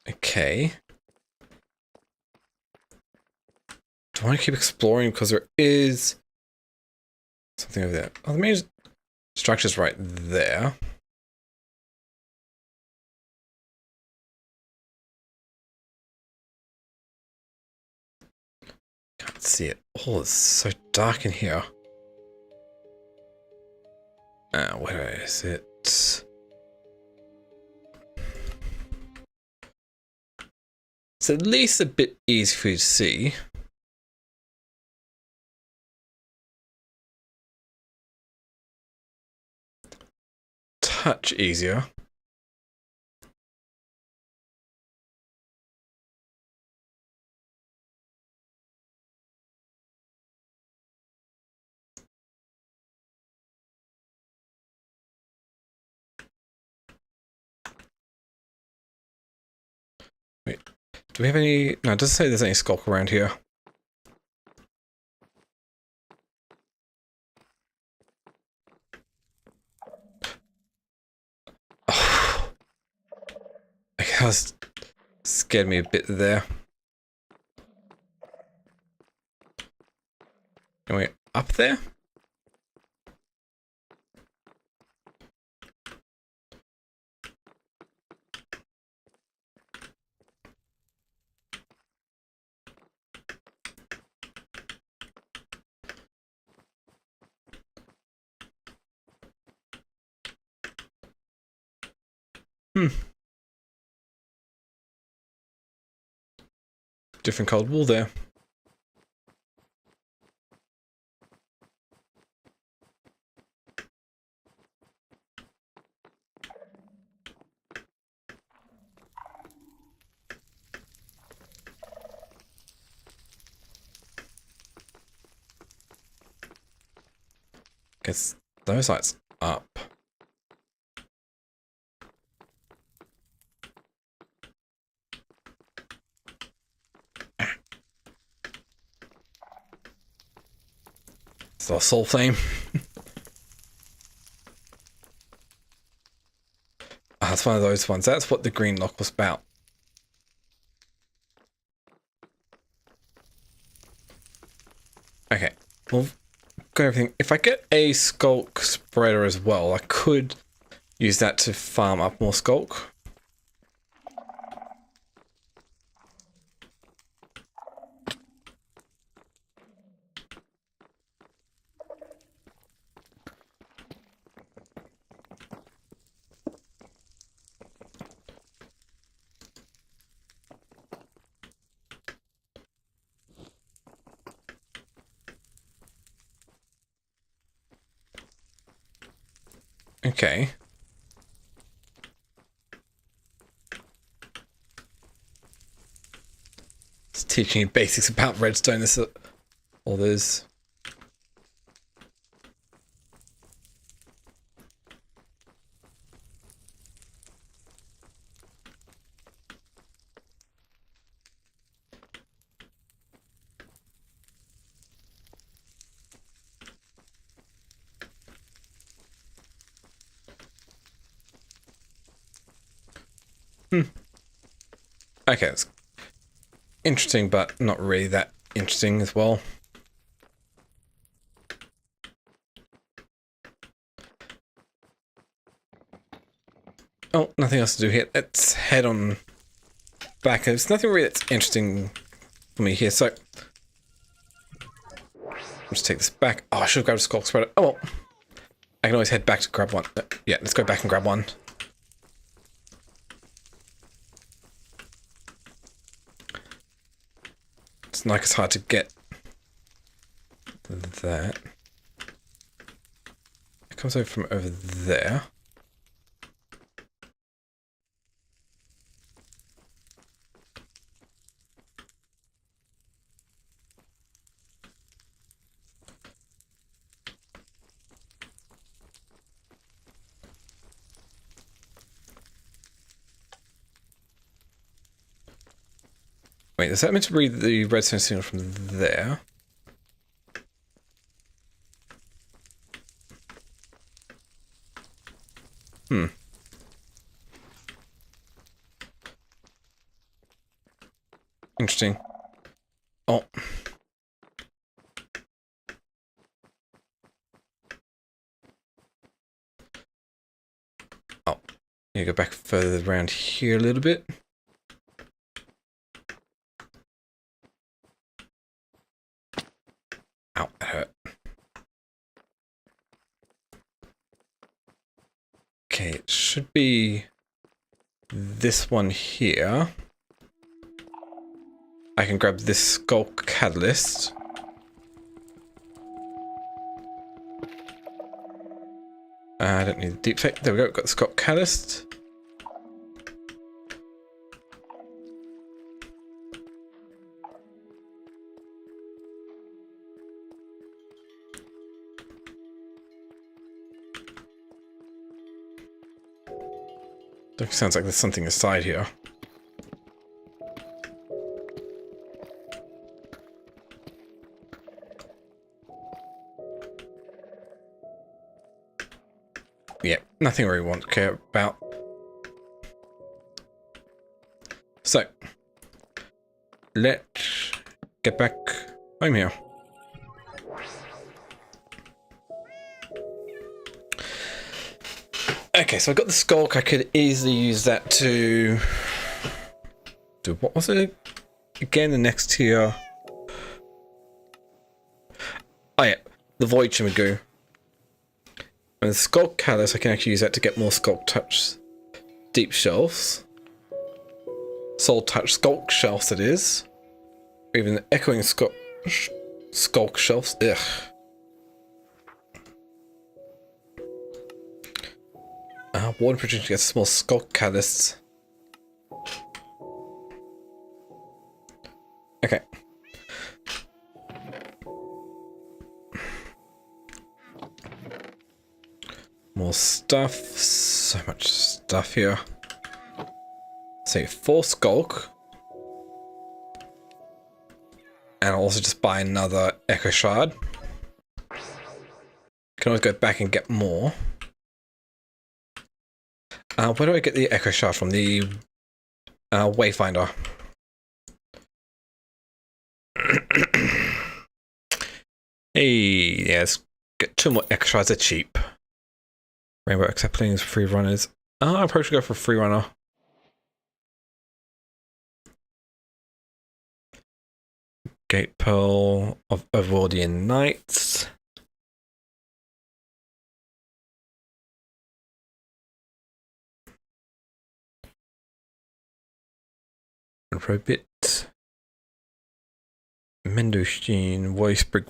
Okay. Do I want to keep exploring because there is something over there? Oh, maybe Structure's right there. Can't see it. Oh, it's so dark in here. Where is it? It's at least a bit easy for you to see. Touch easier. Wait, do we have any? No, it doesn't say there's any skulk around here. Okay, that was scared me a bit there. Can we up there? Different coloured wall there. Guess those lights up. It's our soul flame. That's one of those ones. That's what the green lock was about. Okay, well, got everything. If I get a skulk spreader as well, I could use that to farm up more skulk. Okay. It's teaching you basics about redstone. This is all those. Okay, it's interesting, but not really that interesting as well. Oh, nothing else to do here. Let's head on back. There's nothing really that's interesting for me here, so let's take this back. Oh, I should have grabbed a skulk spreader. Oh well. I can always head back to grab one. Yeah, let's go back and grab one. It's like it's hard to get that. It comes over from over there. Wait, is that meant to read the redstone signal from there? Interesting. Oh. Oh, you go back further around here a little bit. Ow, that hurt. Okay, it should be this one here. I can grab this Skulk Catalyst. I don't need the deep fake. There we go, got the Skulk Catalyst. Sounds like there's something inside here. Yeah, nothing I really want to care about. So, let's get back home here. Okay, so I got the Skulk. I could easily use that to do, what was it? Again, the next tier. Oh yeah, the Void Chimagoo. And the Skulk Catalyst, I can actually use that to get more Skulk Touch Deep Shelves. Soul Touch Skulk Shelves, it is. Or even the Echoing Skulk Shelves. Ugh. Warden Projection gets small Skulk Catalysts. Okay. More stuff. So much stuff here. Say 4 Skulk. And I'll also just buy another Echo Shard. Can always go back and get more. Where do I get the Echo Shard from? The Wayfinder. Hey, yes. Get 2 more Echo Shards, they're cheap. Rainbow Accept Planes, free runners. I'll probably should go for a free runner. Gate Pearl of Overworldian Knights. Robit. Mendosteen, Weisbrig.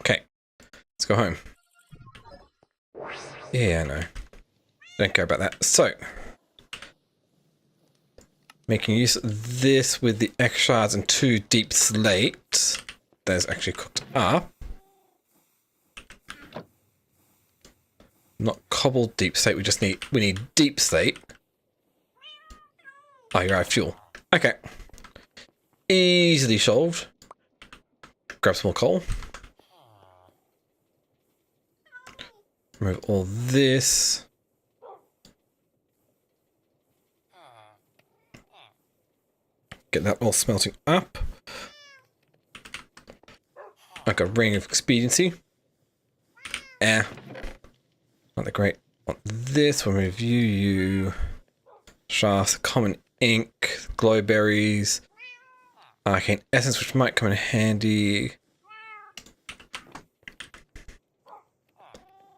Okay, let's go home. Yeah, I know. Don't care about that. So, making use of this with the X shards and 2 deep slate. That's actually cooked up. Not cobbled deep slate. We need deep slate. Oh, you're out of fuel. Okay. Easily solved. Grab some more coal. Remove all this. Get that all smelting up. Like a ring of expediency. Not that great. Want this. We'll review you. Shafts, common ink, glowberries, arcane essence, which might come in handy.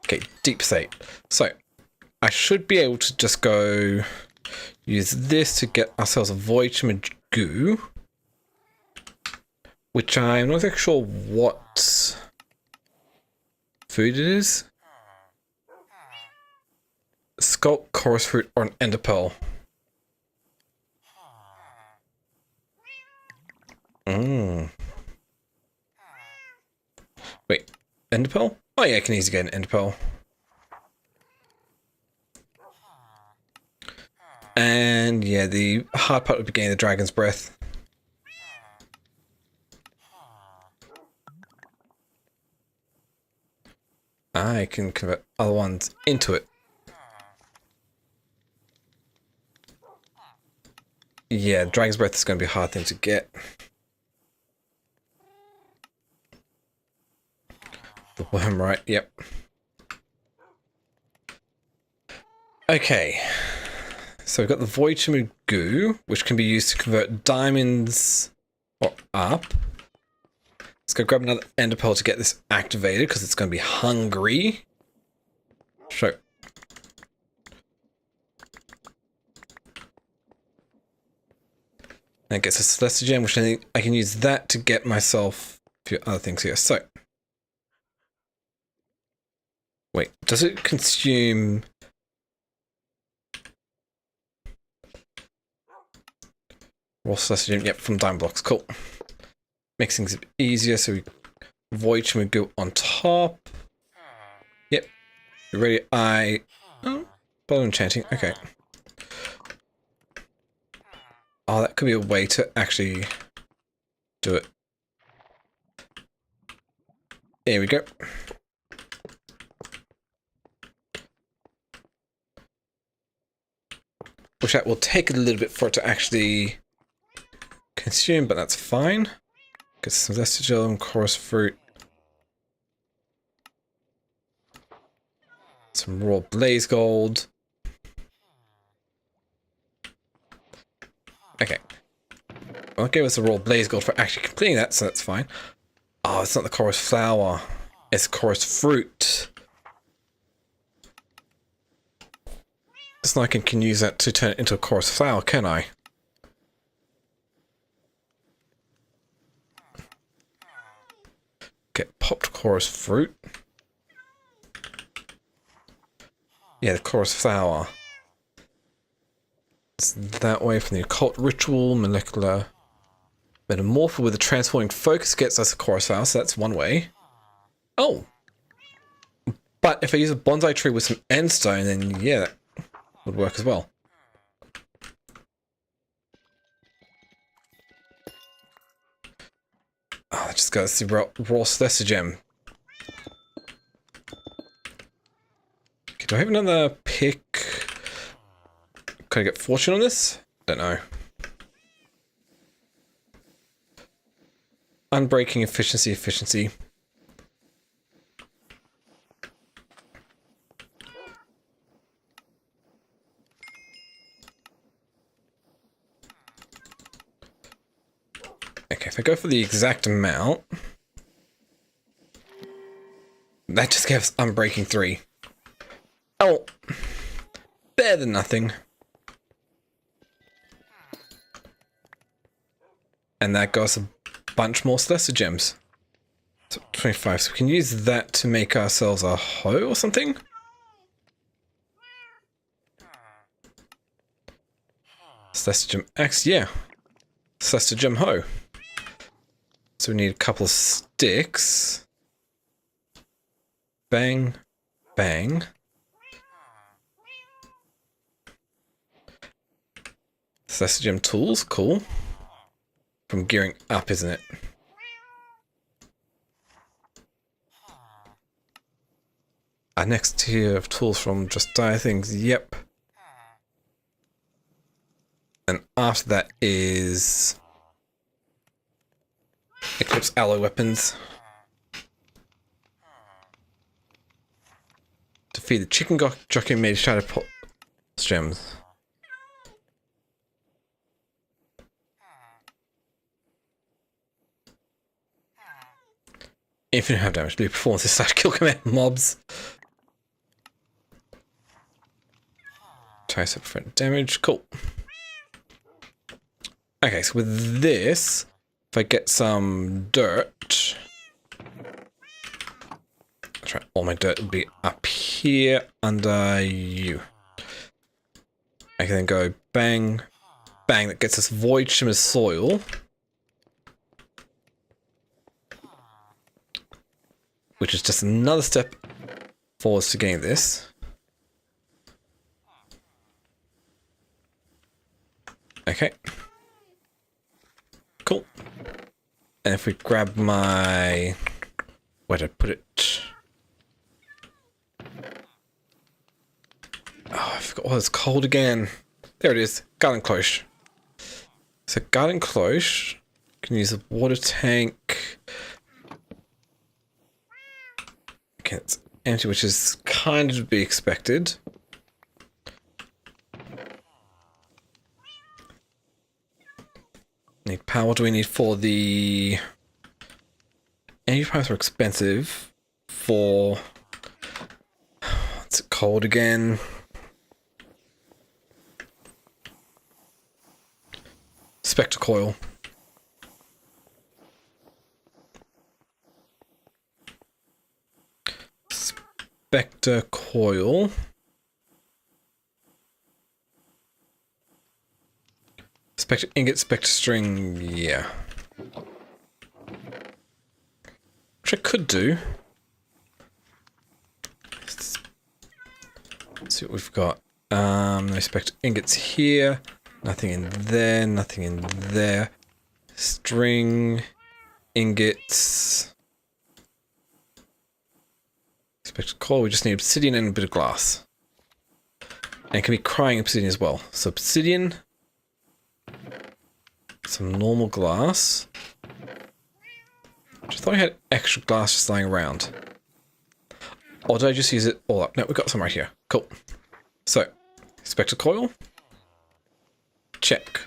Okay, deep slate. So, I should be able to just go use this to get ourselves a Void Chimagoo, which I'm not exactly sure what food it is. Skulk, Chorus Fruit, or an Ender Pearl. Wait, Ender Pearl? Oh yeah, I can easily get an Ender Pearl. And yeah, the hard part would be getting the Dragon's Breath. I can convert other ones into it. Yeah, Dragon's Breath is going to be a hard thing to get. The worm, right? Yep. Okay. So we've got the Void Shimmer Goo, which can be used to convert diamonds or up. Let's go grab another ender pearl to get this activated because it's going to be hungry. Show. And it gets a Celestia Gem, which I think I can use that to get myself a few other things here. So. Wait, does it consume... Raw Celestia Gem? Yep, from Diamond Blocks. Cool. Makes things a bit easier, so we Void Shimmer Goo on top. Yep. You ready? Oh, bottom enchanting. Okay. Oh, that could be a way to actually do it. There we go. Which that will take a little bit for it to actually consume, but that's fine. Get some Celestial and Chorus Fruit. Some raw Blaze Gold. Okay. I'll give us the raw Blaze Gold for actually completing that, so that's fine. Oh, it's not the Chorus Flower. It's Chorus Fruit. It's like I can use that to turn it into a Chorus Flower, can I? Get popped Chorus Fruit. Yeah, the Chorus Flower. It's that way from the Occult Ritual, Molecular Metamorpho with a Transforming Focus gets us a Chorus Flower, so that's one way. Oh! But if I use a Bonsai Tree with some Endstone, then yeah, that would work as well. Oh, that just goes to raw Celestia Gem. Okay, do I have another pick? Can I get fortune on this? Don't know. Unbreaking efficiency. Okay, if I go for the exact amount, that just gives Unbreaking 3. Oh, better than nothing. And that goes a bunch more Celestia Gems. So 25, so we can use that to make ourselves a hoe or something? Celestia Gem X, yeah. Celestia Gem hoe. So we need a couple of sticks. Bang. Bang. Celestia Gem tools, cool. From gearing up, isn't it? Our next tier of tools from Just Die Things, yep. And after that is Eclipse Alloy Weapons. Defeat the Chicken Jockey made Shadow Pot Gems. Infinite have damage, do performances slash kill command mobs. Try to prevent damage, cool. Okay, so with this, if I get some dirt, that's right, all my dirt will be up here under you. I can then go bang, bang, that gets us Void Shimmer Soil. Which is just another step forwards to getting this. Okay. Cool. And if we grab my... where did I put it? Oh, I forgot what it's called again. There it is. Garden Cloche. So Garden Cloche can use a water tank. Okay, it's empty, which is kind of to be expected. Need power. What do we need for the... Energy pipes are expensive for... What's it called again? Spectre coil. Spectre coil. Spectre ingot, spectre string, yeah. Which I could do. Let's see what we've got. No spectre ingots here. Nothing in there, nothing in there. String, ingots. Spectre coil, we just need obsidian and a bit of glass. And it can be crying obsidian as well. So obsidian. Some normal glass. Just thought I had extra glass just lying around. Or did I just use it all up? No, we've got some right here. Cool. So, spectre coil. Check.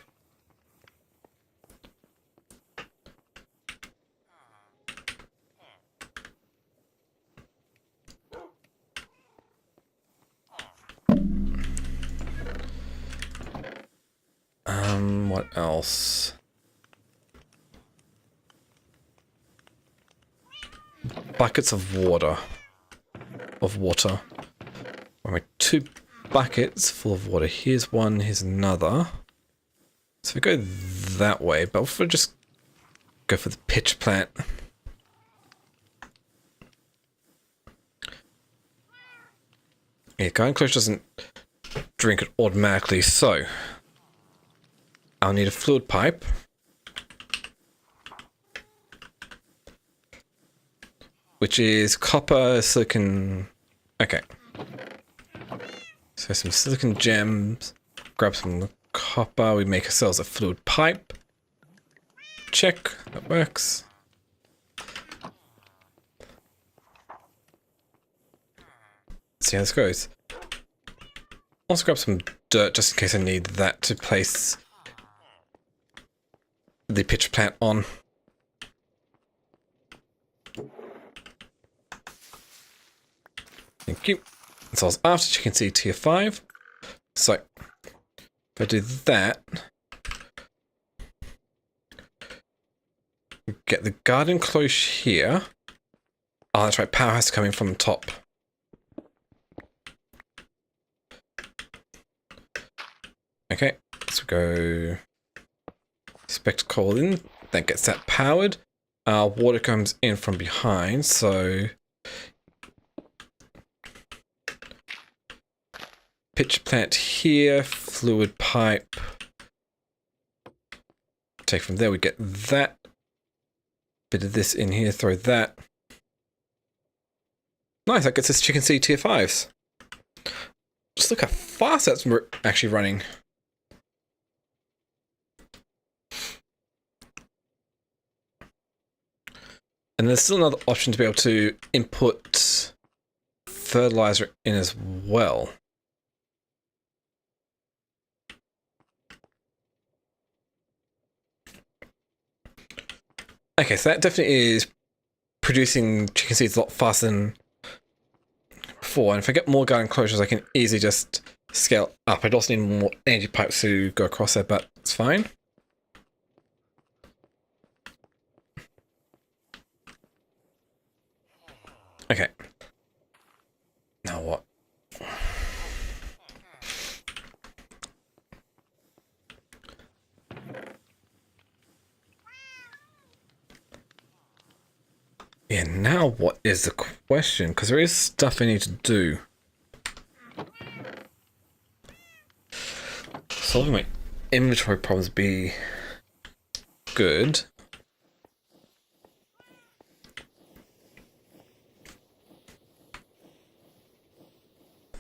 What else? Buckets of water. Alright, 2 buckets full of water. Here's one, here's another. So we go that way, but if we just go for the pitch plant. Yeah, Garden Cloche doesn't drink it automatically, so I'll need a fluid pipe. Which is copper, silicon... Okay. So some silicon gems. Grab some copper. We make ourselves a fluid pipe. Check. That works. See how this goes. Also grab some dirt just in case I need that to place the pitch plant on. Thank you. So I was after chicken seed tier 5. So if I do that, get the garden cloche here. Oh, that's right. Power has to come in from the top. Okay, let's go spectre coil in. That gets that powered. Water comes in from behind, so pitch plant here, fluid pipe. Take from there, we get that. Bit of this in here, throw that. Nice, that gets us chicken seed tier 5s. Just look how fast that's actually running. And there's still another option to be able to input fertilizer in as well. Okay, so that definitely is producing chicken seeds a lot faster than before. And if I get more garden closures, I can easily just scale up. I'd also need more energy pipes to go across there, but it's fine. Okay. Now what? Yeah, now what is the question? Because there is stuff I need to do. Solving my inventory problems would be good.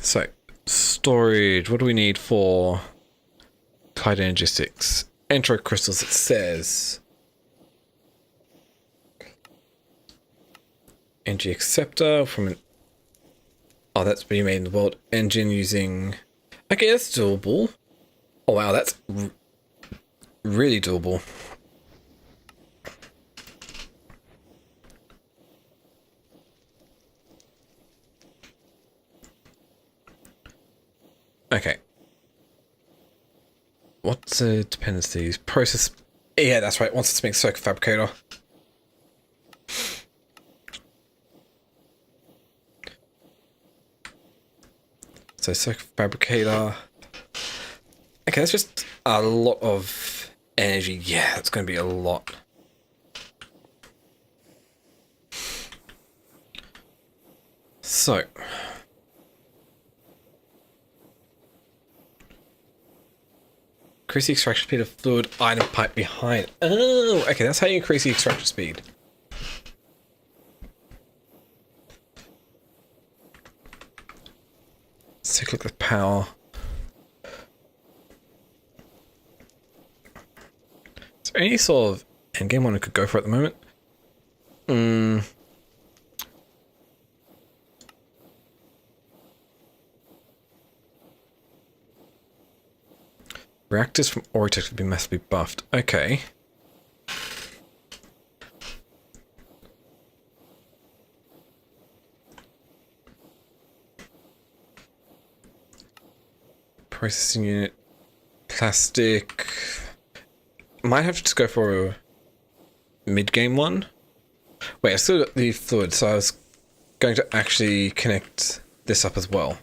So, storage. What do we need for Tide Energistics? Entro crystals, it says. Energy acceptor from an Oh, that's being made in the world engine using... Okay, that's doable. Oh wow, that's really doable. Okay. What's the dependencies? Process... Yeah, that's right. Wants us to make circuit fabricator. So circuit fabricator. Okay, that's just a lot of energy. Yeah, it's going to be a lot. So. Increase the extraction speed of fluid item pipe behind. Oh, okay, that's how you increase the extraction speed. Let's take a look at the power. Is there any sort of endgame one I could go for at the moment? Reactors from Oritex would be massively buffed. Okay. Processing unit. Plastic. Might have to just go for a mid-game one. Wait, I still got the fluid, so I was going to actually connect this up as well.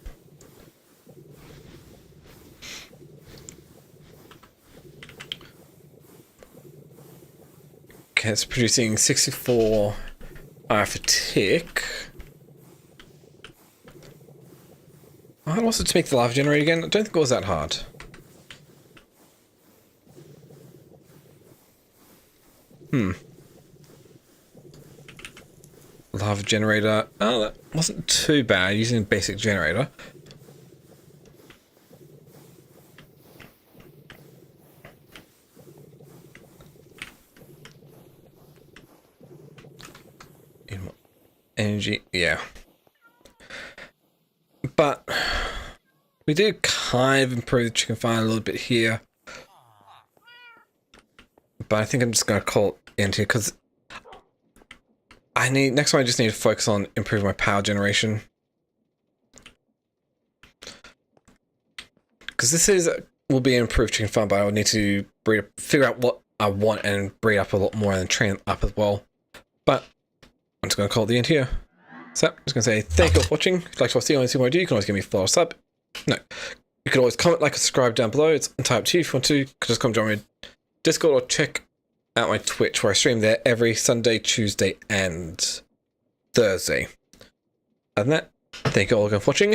Okay, it's producing 64 for tick. How was it to make the lava generator again? I don't think it was that hard. Lava generator. Oh, that wasn't too bad using a basic generator. Energy, yeah. But we do kind of improve the chicken farm a little bit here. But I think I'm just going to call it end here because next time I just need to focus on improving my power generation. Because this will be an improved chicken farm, but I would need to figure out what I want and breed up a lot more and train up as well. But I'm just going to call it the end here. So, I'm just going to say thank you for watching. If you'd like to see what I do, you can always give me a follow or sub. No. You can always comment, like, and subscribe down below. It's entirely up to you. If you want to, you can just come join my Discord or check out my Twitch, where I stream there every Sunday, Tuesday, and Thursday. Other than that, thank you all again for watching.